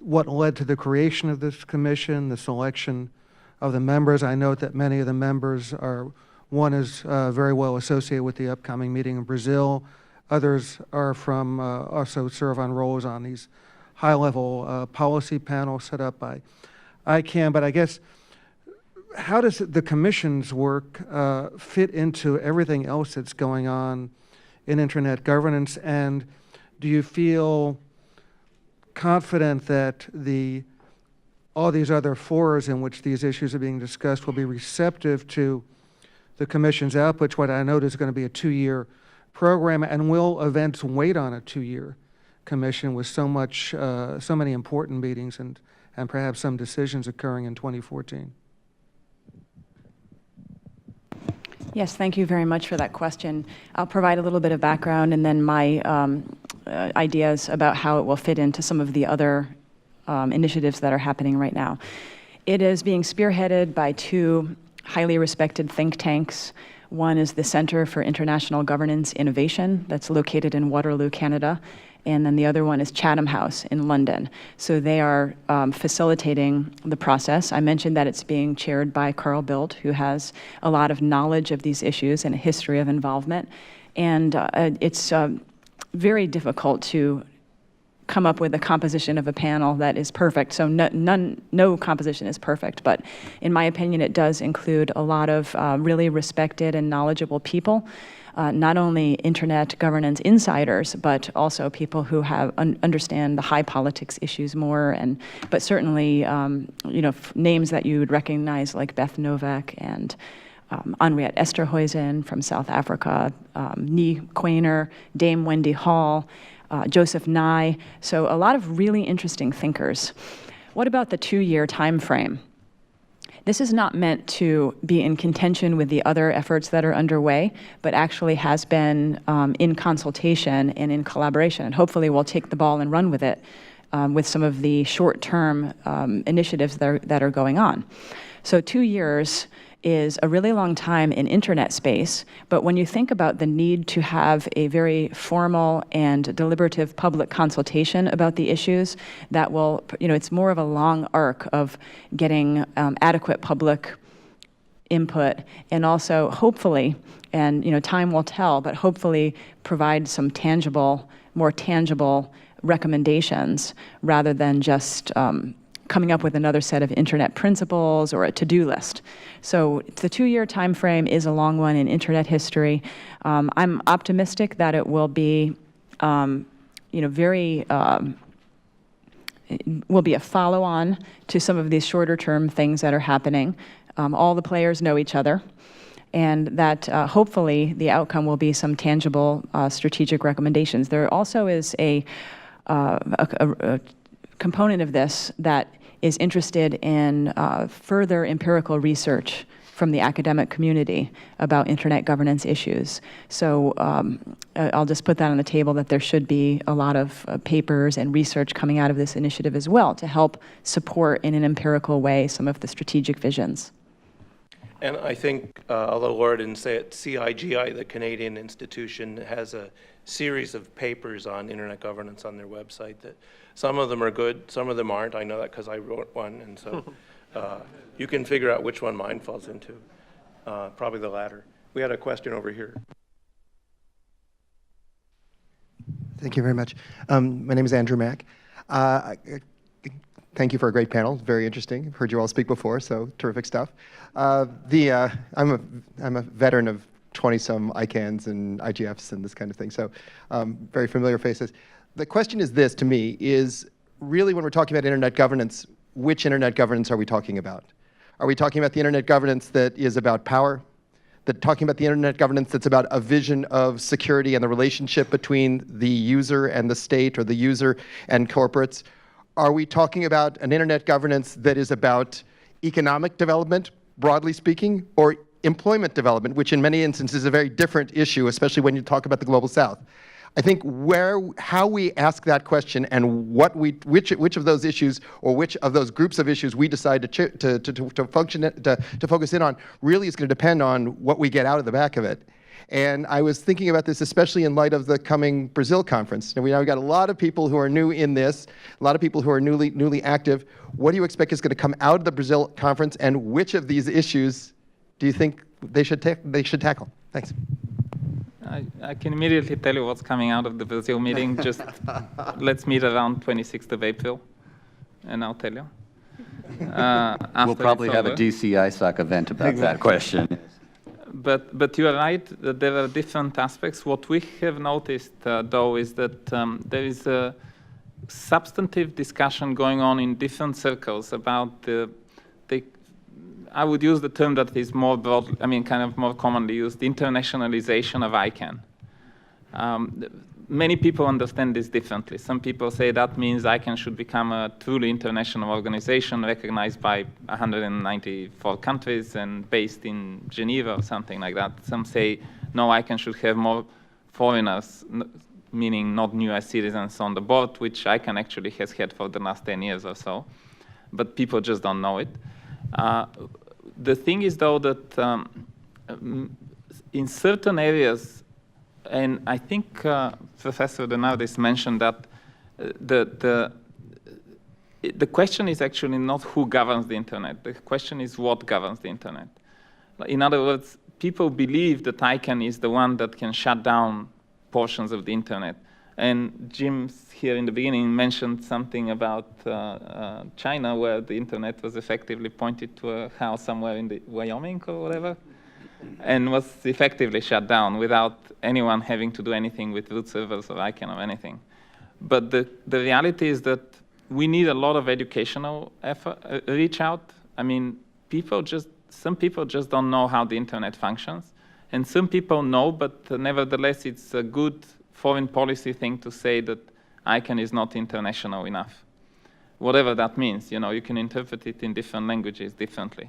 what led to the creation of this commission, the selection of the members. I note that many of the members are, one is very well associated with the upcoming meeting in Brazil. Others are from, also serve on roles on these high-level policy panels set up by ICANN. But I guess, how does the commission's work fit into everything else that's going on in internet governance? And do you feel confident that all these other forums in which these issues are being discussed will be receptive to the commission's output, what I note is going to be a 2-year program, and will events wait on a 2-year commission with so many important meetings and perhaps some decisions occurring in 2014? Yes, thank you very much for that question. I'll provide a little bit of background and then my ideas about how it will fit into some of the other initiatives that are happening right now. It is being spearheaded by 2 highly respected think tanks. One is the Center for International Governance Innovation that's located in Waterloo, Canada, and then the other one is Chatham House in London. So they are facilitating the process. I mentioned that it's being chaired by Carl Bildt, who has a lot of knowledge of these issues and a history of involvement. And it's very difficult to come up with a composition of a panel that is perfect. So no composition is perfect, but in my opinion, it does include a lot of really respected and knowledgeable people, not only internet governance insiders, but also people who have understand the high politics issues more, but certainly names that you would recognize like Beth Novak and Henriette Esterhuizen from South Africa, Nee Quainer, Dame Wendy Hall, Joseph Nye, so a lot of really interesting thinkers. What about the 2-year time frame? This is not meant to be in contention with the other efforts that are underway, but actually has been in consultation and in collaboration, and hopefully we'll take the ball and run with it with some of the short-term initiatives that are going on. So 2 years is a really long time in internet space, but when you think about the need to have a very formal and deliberative public consultation about the issues, that will, it's more of a long arc of getting adequate public input, and also hopefully, and time will tell, but hopefully provide some more tangible recommendations rather than just coming up with another set of internet principles or a to-do list. So the 2-year time frame is a long one in internet history. I'm optimistic that it will be, will be a follow-on to some of these shorter-term things that are happening. All the players know each other, and that hopefully the outcome will be some tangible strategic recommendations. There also is a component of this that is interested in further empirical research from the academic community about internet governance issues. So I'll just put that on the table, that there should be a lot of papers and research coming out of this initiative as well to help support in an empirical way some of the strategic visions. And I think, although Laura didn't say it, CIGI, the Canadian institution, has a series of papers on internet governance on their website. That some of them are good, some of them aren't. I know that because I wrote one, and so you can figure out which one mine falls into. Probably the latter. We had a question over here. Thank you very much. My name is Andrew Mack. Thank you for a great panel. Very interesting. I've heard you all speak before, so terrific stuff. I'm a veteran of 20-some ICANNs and IGFs and this kind of thing, so very familiar faces. The question is this, to me, is really when we're talking about internet governance, which internet governance are we talking about? Are we talking about the internet governance that is about power? Talking about the internet governance that's about a vision of security and the relationship between the user and the state, or the user and corporates? Are we talking about an internet governance that is about economic development, broadly speaking, or employment development, which in many instances is a very different issue, especially when you talk about the Global South? I think how we ask that question and which of those issues or which of those groups of issues we decide to focus in on really is going to depend on what we get out of the back of it. And I was thinking about this, especially in light of the coming Brazil conference. And we've got a lot of people who are new in this, a lot of people who are newly active. What do you expect is going to come out of the Brazil conference, and which of these issues do you think they should tackle? Thanks. I can immediately tell you what's coming out of the Brazil meeting. Just let's meet around 26th of April, and I'll tell you. We'll probably have a DC ISOC event about that question. But you are right that there are different aspects. What we have noticed, though, is that there is a substantive discussion going on in different circles about I would use the term that is more broad, kind of more commonly used, internationalization of ICANN. Many people understand this differently. Some people say that means ICANN should become a truly international organization recognized by 194 countries and based in Geneva or something like that. Some say, no, ICANN should have more foreigners, meaning not US citizens on the board, which ICANN actually has had for the last 10 years or so. But people just don't know it. The thing is, though, that in certain areas, and I think Professor DeNardis mentioned that the question is actually not who governs the internet. The question is what governs the internet. In other words, people believe that ICANN is the one that can shut down portions of the internet. And Jim here in the beginning mentioned something about China, where the internet was effectively pointed to a house somewhere in the Wyoming or whatever, and was effectively shut down without anyone having to do anything with root servers or ICANN or anything. But the reality is that we need a lot of educational effort, reach out. Some people just don't know how the internet functions. And some people know, but nevertheless, it's a good foreign policy thing to say that ICANN is not international enough. Whatever that means, you can interpret it in different languages differently.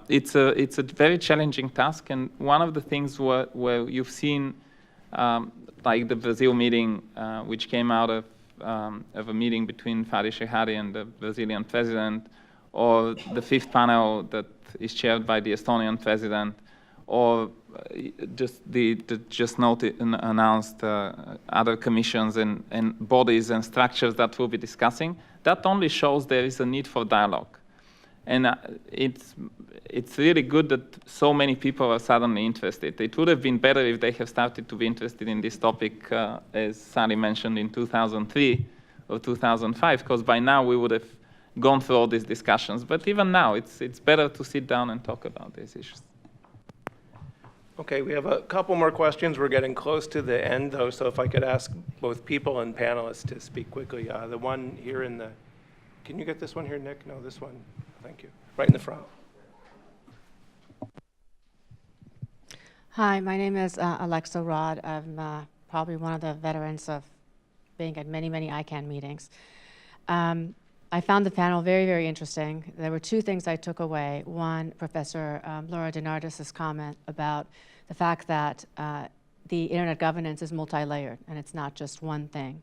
It's a very challenging task, and one of the things where you've seen, like the Brazil meeting, which came out of a meeting between Fadi Shehadi and the Brazilian president, or the fifth panel that is chaired by the Estonian president, or just announced other commissions and bodies and structures that we'll be discussing, that only shows there is a need for dialogue. And it's really good that so many people are suddenly interested. It would have been better if they have started to be interested in this topic, as Sally mentioned, in 2003 or 2005, because by now we would have gone through all these discussions. But even now, it's better to sit down and talk about these issues. Okay, we have a couple more questions. We're getting close to the end, though, so if I could ask both people and panelists to speak quickly. The one here in the, can you get this one here, Nick? No, this one. Thank you. Right in the front. Hi, my name is Alexa Rod. I'm probably one of the veterans of being at many, many ICANN meetings. I found the panel very, very interesting. There were two things I took away. One, Professor Laura DeNardis' comment about the fact that the internet governance is multi-layered and it's not just one thing.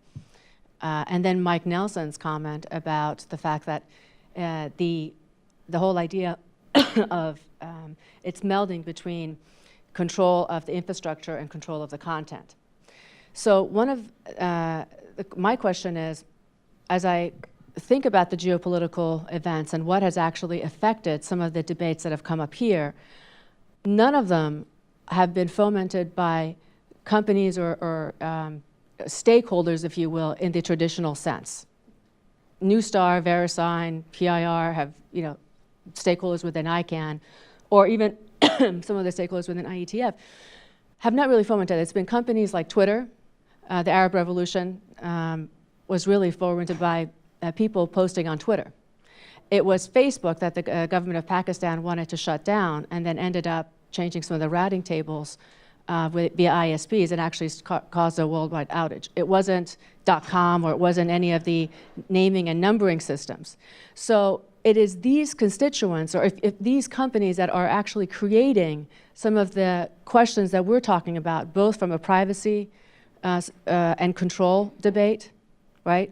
And then Mike Nelson's comment about the fact that the whole idea of it's melding between control of the infrastructure and control of the content. So one of my question is, as I think about the geopolitical events and what has actually affected some of the debates that have come up here, none of them have been fomented by companies or stakeholders, if you will, in the traditional sense. Newstar, VeriSign, PIR have, stakeholders within ICANN, or even some of the stakeholders within IETF, have not really fomented it. It's been companies like Twitter. The Arab Revolution was really fomented by people posting on Twitter. It was Facebook that the government of Pakistan wanted to shut down and then ended up changing some of the routing tables via ISPs and actually caused a worldwide outage. It wasn't .com or it wasn't any of the naming and numbering systems. So it is these constituents, or if these companies that are actually creating some of the questions that we're talking about, both from a privacy and control debate, right?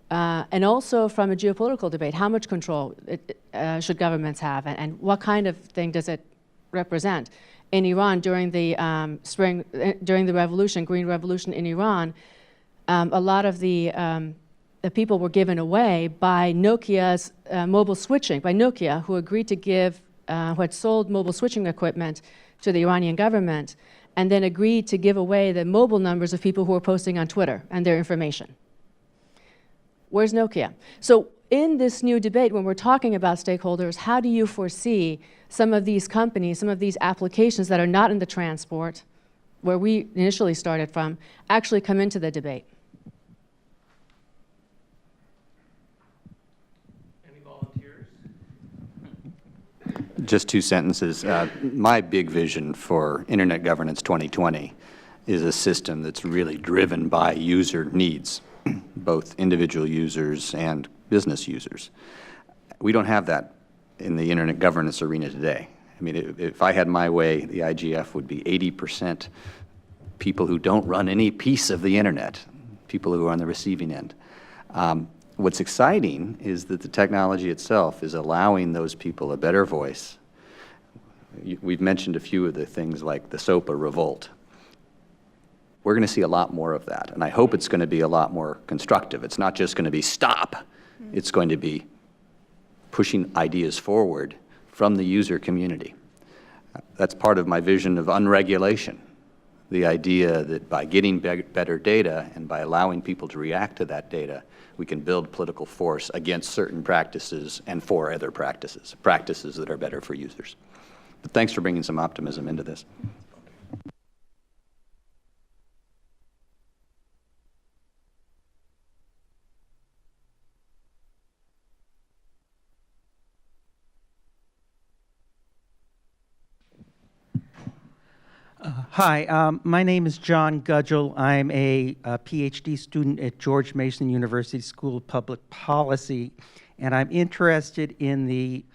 And also from a geopolitical debate, how much control should governments have, and what kind of thing does it represent? In Iran, during the during the revolution, Green Revolution in Iran, a lot of the people were given away by Nokia's mobile switching, by Nokia, who agreed to give, who had sold mobile switching equipment to the Iranian government, and then agreed to give away the mobile numbers of people who were posting on Twitter and their information. Where's Nokia? So in this new debate, when we're talking about stakeholders, how do you foresee some of these companies, some of these applications that are not in the transport, where we initially started from, actually come into the debate? Any volunteers? Just two sentences. My big vision for Internet Governance 2020 is a system that's really driven by user needs, both individual users and business users. We don't have that in the internet governance arena today. I mean, if I had my way, the IGF would be 80% people who don't run any piece of the internet, people who are on the receiving end. What's exciting is that the technology itself is allowing those people a better voice. We've mentioned a few of the things like the SOPA revolt. We're going to see a lot more of that, and I hope it's going to be a lot more constructive. It's not just going to be stop. It's going to be pushing ideas forward from the user community. That's part of my vision of unregulation, the idea that by getting better data and by allowing people to react to that data, we can build political force against certain practices and for other practices, practices that are better for users. But thanks for bringing some optimism into this. Hi, my name is John Gudgel. I'm a PhD student at George Mason University School of Public Policy, and I'm interested in the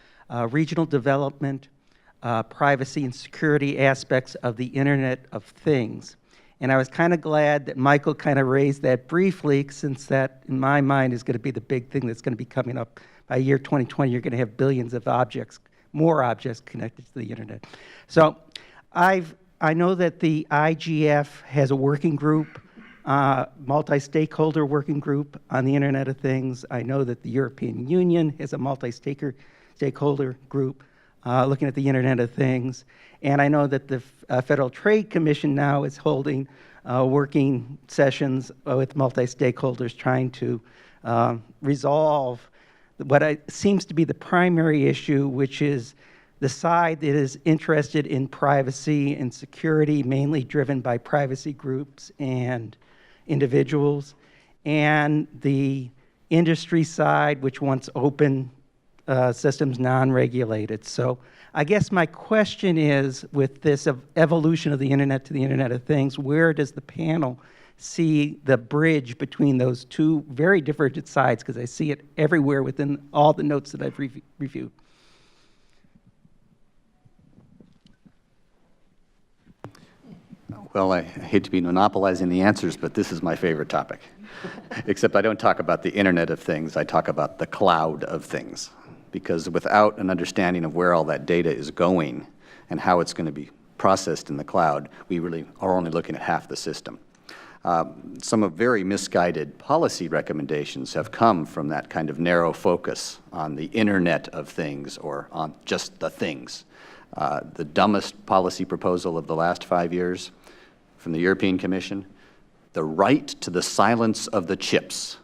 regional development, privacy and security aspects of the Internet of Things. And I was kind of glad that Michael kind of raised that briefly, since that, in my mind, is going to be the big thing that's going to be coming up. By year 2020, you're going to have billions of objects more objects connected to the internet. So I know that the IGF has a working group, multi-stakeholder working group on the Internet of Things. I know that the European Union has a multi-stakeholder group looking at the Internet of Things. And I know that the Federal Trade Commission now is holding working sessions with multi-stakeholders trying to resolve what seems to be the primary issue, which is the side that is interested in privacy and security, mainly driven by privacy groups and individuals, and the industry side, which wants open systems, non-regulated. So I guess my question is, with this evolution of the Internet to the Internet of Things, where does the panel see the bridge between those two very divergent sides? Because I see it everywhere within all the notes that I've reviewed. Well, I hate to be monopolizing the answers, but this is my favorite topic. Except I don't talk about the Internet of Things, I talk about the cloud of things. Because without an understanding of where all that data is going and how it's going to be processed in the cloud, we really are only looking at half the system. Some of very misguided policy recommendations have come from that kind of narrow focus on the Internet of Things or on just the things. The dumbest policy proposal of the last 5 years from the European Commission, the right to the silence of the chips.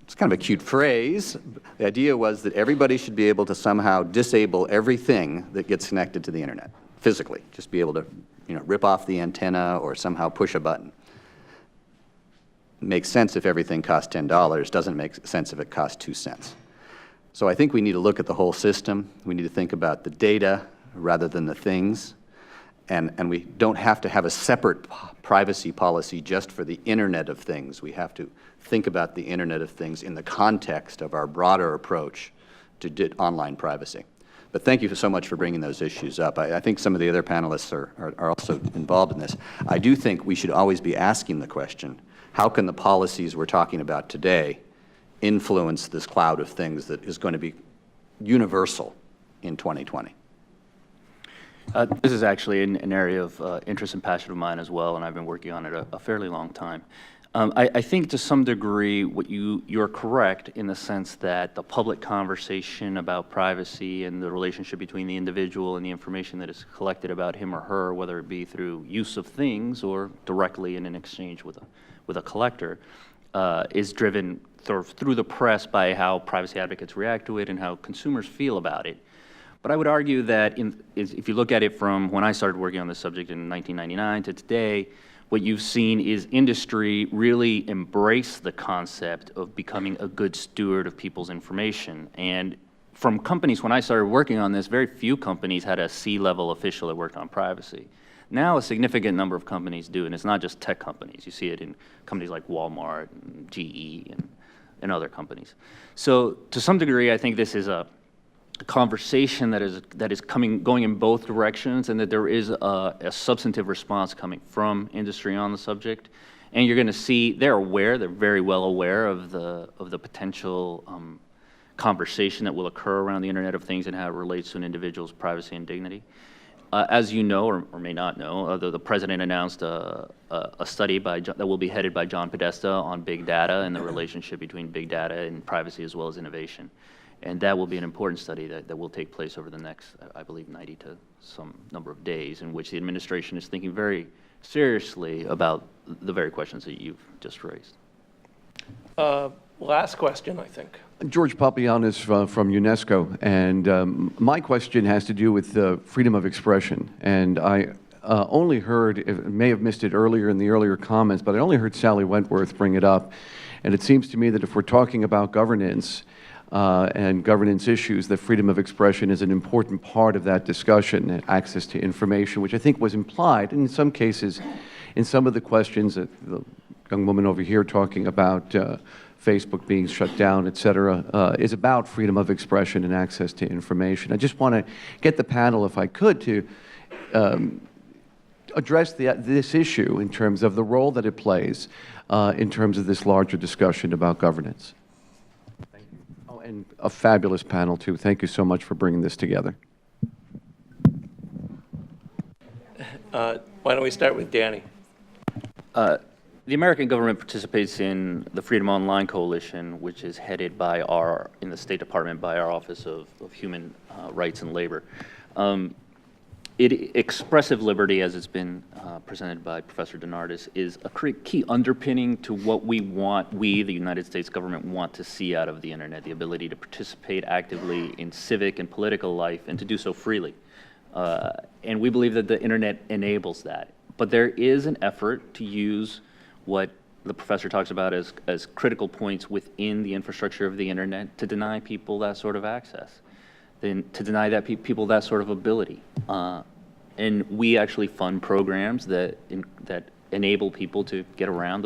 It's kind of a cute phrase. The idea was that everybody should be able to somehow disable everything that gets connected to the internet, physically. Just be able to, rip off the antenna or somehow push a button. Makes sense if everything costs $10, doesn't make sense if it costs 2 cents. So I think we need to look at the whole system. We need to think about the data rather than the things. And we don't have to have a separate privacy policy just for the Internet of Things. We have to think about the Internet of Things in the context of our broader approach to online privacy. But thank you so much for bringing those issues up. I think some of the other panelists are also involved in this. I do think we should always be asking the question, how can the policies we're talking about today influence this cloud of things that is going to be universal in 2020? This is actually an area of interest and passion of mine as well, and I've been working on it a fairly long time. I think to some degree you're correct in the sense that the public conversation about privacy and the relationship between the individual and the information that is collected about him or her, whether it be through use of things or directly in an exchange with a collector, is driven through the press by how privacy advocates react to it and how consumers feel about it. But I would argue that if you look at it from when I started working on this subject in 1999 to today, what you've seen is industry really embrace the concept of becoming a good steward of people's information. And from companies, when I started working on this, very few companies had a C-level official that worked on privacy. Now a significant number of companies do, and it's not just tech companies. You see it in companies like Walmart and GE and other companies. So to some degree, I think this is a conversation that is going in both directions, and that there is a substantive response coming from industry on the subject. And you're going to see they're very well aware of the potential conversation that will occur around the Internet of Things and how it relates to an individual's privacy and dignity. As you know, or may not know, the President announced a study that will be headed by John Podesta on big data and the relationship between big data and privacy as well as innovation. And that will be an important study that will take place over the next, I believe, 90 to some number of days, in which the administration is thinking very seriously about the very questions that you've just raised. Last question, I think. George Papagiannis from UNESCO, and my question has to do with freedom of expression. And I only heard, may have missed it earlier in the earlier comments, but I only heard Sally Wentworth bring it up. And it seems to me that if we're talking about governance, and governance issues, that freedom of expression is an important part of that discussion, and access to information, which I think was implied in some cases in some of the questions that the young woman over here talking about Facebook being shut down, et cetera, is about freedom of expression and access to information. I just want to get the panel, if I could, to address this issue in terms of the role that it plays in terms of this larger discussion about governance. And a fabulous panel, too. Thank you so much for bringing this together. Why don't we start with Danny? The American government participates in the Freedom Online Coalition, which is headed by in the State Department, by our Office of Human Rights and Labor. Expressive liberty, as it's been presented by Professor DeNardis, is a key underpinning to what we, the United States government, want to see out of the internet, the ability to participate actively in civic and political life and to do so freely. And we believe that the internet enables that. But there is an effort to use what the professor talks about as critical points within the infrastructure of the internet to deny people that sort of access, then to deny that people that sort of ability. And we actually fund programs that enable people to get around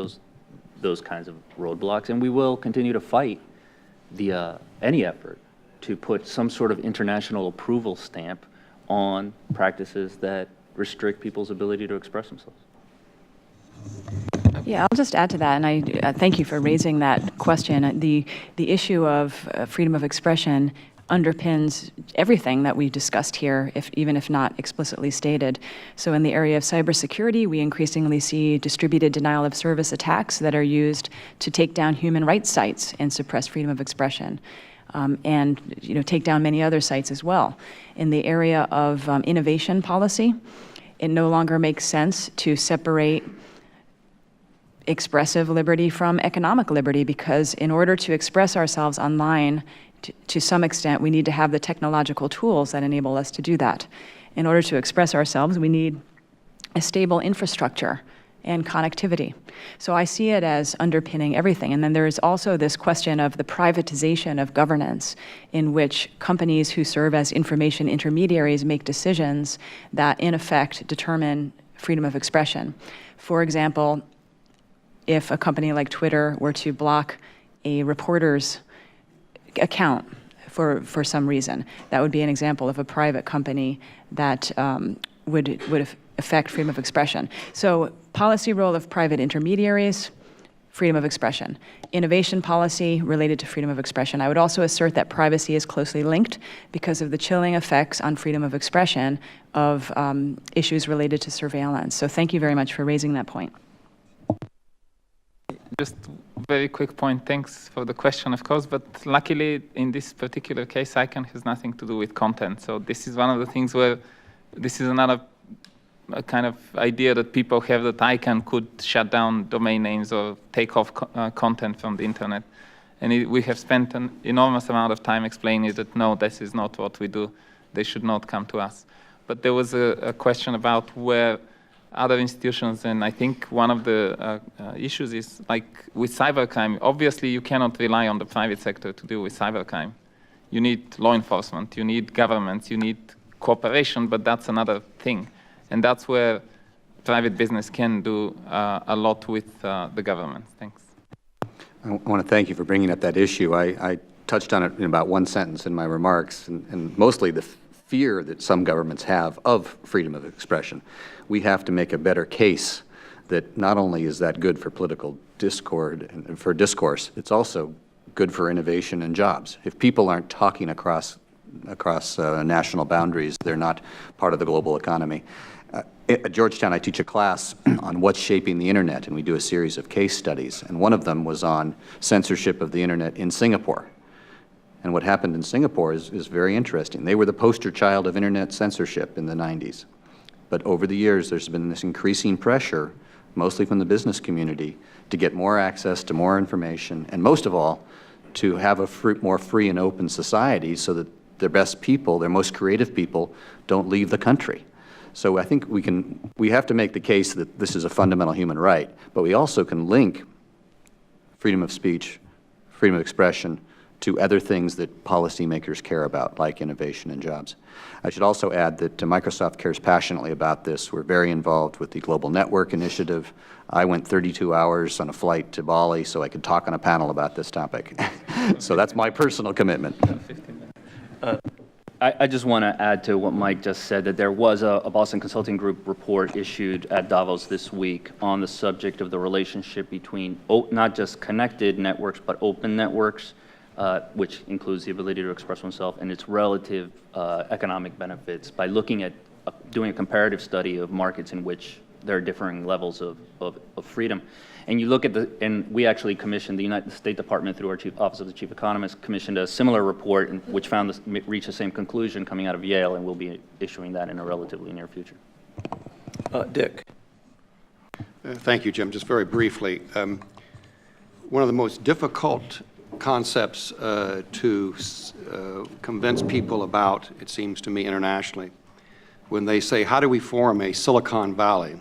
those kinds of roadblocks, and we will continue to fight any effort to put some sort of international approval stamp on practices that restrict people's ability to express themselves. Yeah, I'll just add to that, and I thank you for raising that question. The issue of freedom of expression underpins everything that we've discussed here, even if not explicitly stated. So in the area of cybersecurity, we increasingly see distributed denial of service attacks that are used to take down human rights sites and suppress freedom of expression. And take down many other sites as well. In the area of innovation policy, it no longer makes sense to separate expressive liberty from economic liberty, because in order to express ourselves online, to some extent, we need to have the technological tools that enable us to do that. In order to express ourselves, we need a stable infrastructure and connectivity. So I see it as underpinning everything. And then there is also this question of the privatization of governance, in which companies who serve as information intermediaries make decisions that, in effect, determine freedom of expression. For example, if a company like Twitter were to block a reporter's account for some reason, that would be an example of a private company that would affect freedom of expression. So policy role of private intermediaries, freedom of expression. Innovation policy related to freedom of expression. I would also assert that privacy is closely linked because of the chilling effects on freedom of expression of issues related to surveillance. So thank you very much for raising that point. Just very quick point. Thanks for the question, of course, but luckily in this particular case, ICANN has nothing to do with content. So this is one of the things where this is another kind of idea that people have, that ICANN could shut down domain names or take off content from the internet. And we have spent an enormous amount of time explaining that no, this is not what we do. They should not come to us. But there was a question about where other institutions, and I think one of the issues is, like with cybercrime, obviously you cannot rely on the private sector to deal with cybercrime. You need law enforcement, you need governments, you need cooperation, but that's another thing. And that's where private business can do a lot with the government. Thanks. I want to thank you for bringing up that issue. I touched on it in about one sentence in my remarks, and mostly the fear that some governments have of freedom of expression. We have to make a better case that not only is that good for political discord and for discourse, it's also good for innovation and jobs. If people aren't talking across national boundaries, they're not part of the global economy. At Georgetown, I teach a class on what's shaping the internet, and we do a series of case studies, and one of them was on censorship of the internet in Singapore. And what happened in Singapore is very interesting. They were the poster child of internet censorship in the 90s. But over the years, there's been this increasing pressure, mostly from the business community, to get more access to more information, and most of all, to have a more free and open society so that their best people, their most creative people, don't leave the country. So I think we have to make the case that this is a fundamental human right, but we also can link freedom of speech, freedom of expression, to other things that policymakers care about, like innovation and jobs. I should also add that Microsoft cares passionately about this. We're very involved with the Global Network Initiative. I went 32 hours on a flight to Bali so I could talk on a panel about this topic. So that's my personal commitment. I just want to add to what Mike just said, that there was a Boston Consulting Group report issued at Davos this week on the subject of the relationship between not just connected networks, but open networks which includes the ability to express oneself, and its relative economic benefits by looking at doing a comparative study of markets in which there are differing levels of freedom. And you look at and we actually commissioned, the United States Department through our Office of the Chief Economist commissioned a similar report which reached the same conclusion coming out of Yale, and we'll be issuing that in a relatively near future. Dick. Thank you, Jim. Just very briefly, one of the most difficult concepts to convince people about, it seems to me internationally, when they say, how do we form a Silicon Valley?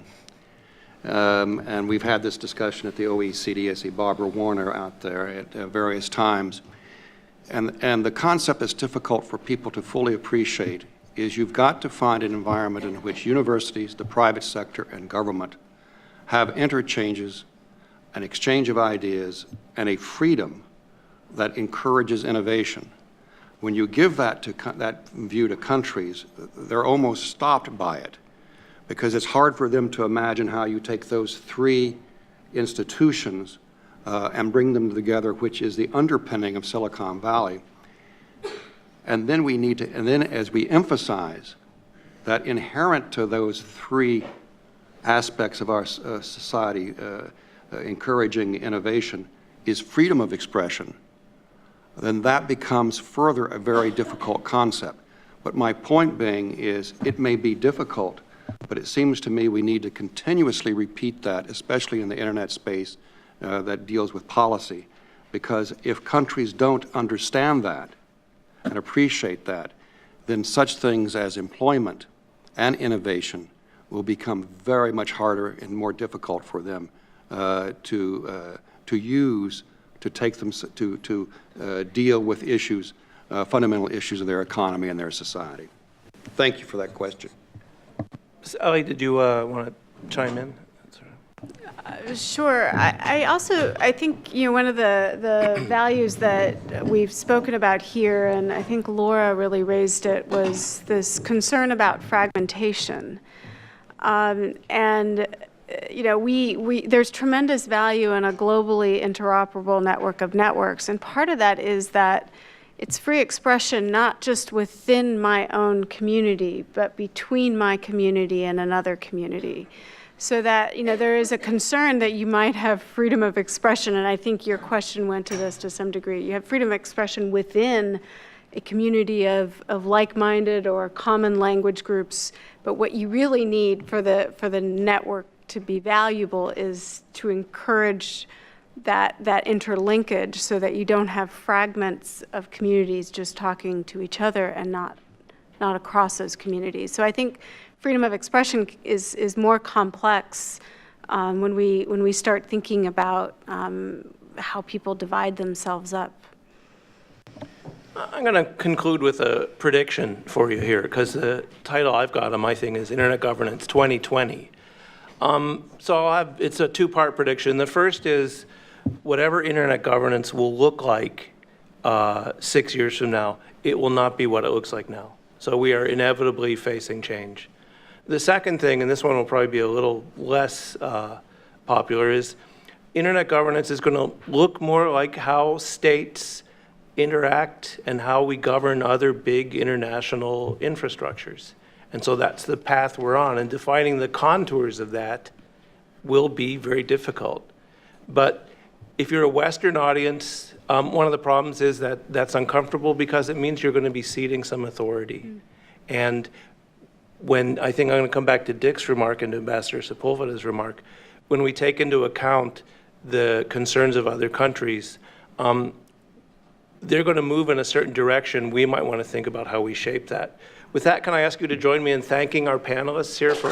And we've had this discussion at the OECD. I see Barbara Warner out there at various times. And the concept that's difficult for people to fully appreciate is you've got to find an environment in which universities, the private sector, and government have interchanges, an exchange of ideas, and a freedom that encourages innovation. When you give that view to countries, they're almost stopped by it, because it's hard for them to imagine how you take those three institutions and bring them together, which is the underpinning of Silicon Valley. And then as we emphasize that inherent to those three aspects of our society, encouraging innovation, is freedom of expression, then that becomes further a very difficult concept. But my point being is, it may be difficult, but it seems to me we need to continuously repeat that, especially in the internet space that deals with policy, because if countries don't understand that and appreciate that, then such things as employment and innovation will become very much harder and more difficult for them to use, to take them to deal with issues, fundamental issues of their economy and their society. Thank you for that question. Ellie, did you want to chime in? Sure. I think, one of the values that we've spoken about here, and I think Laura really raised it, was this concern about fragmentation. There's tremendous value in a globally interoperable network of networks, and part of that is that it's free expression not just within my own community, but between my community and another community. So that, there is a concern that you might have freedom of expression, and I think your question went to this to some degree. You have freedom of expression within a community of like-minded or common language groups, but what you really need for the network to be valuable is to encourage that interlinkage so that you don't have fragments of communities just talking to each other and not across those communities. So I think freedom of expression is more complex when we start thinking about how people divide themselves up. I'm going to conclude with a prediction for you here, because the title I've got on my thing is Internet Governance 2020. So it's a two-part prediction. The first is whatever internet governance will look like 6 years from now, it will not be what it looks like now. So we are inevitably facing change. The second thing, and this one will probably be a little less popular, is internet governance is going to look more like how states interact and how we govern other big international infrastructures. And so that's the path we're on, and defining the contours of that will be very difficult. But if you're a Western audience, one of the problems is that that's uncomfortable because it means you're going to be ceding some authority. And I think I'm going to come back to Dick's remark and to Ambassador Sepulveda's remark, when we take into account the concerns of other countries, they're going to move in a certain direction. We might want to think about how we shape that. With that, can I ask you to join me in thanking our panelists here for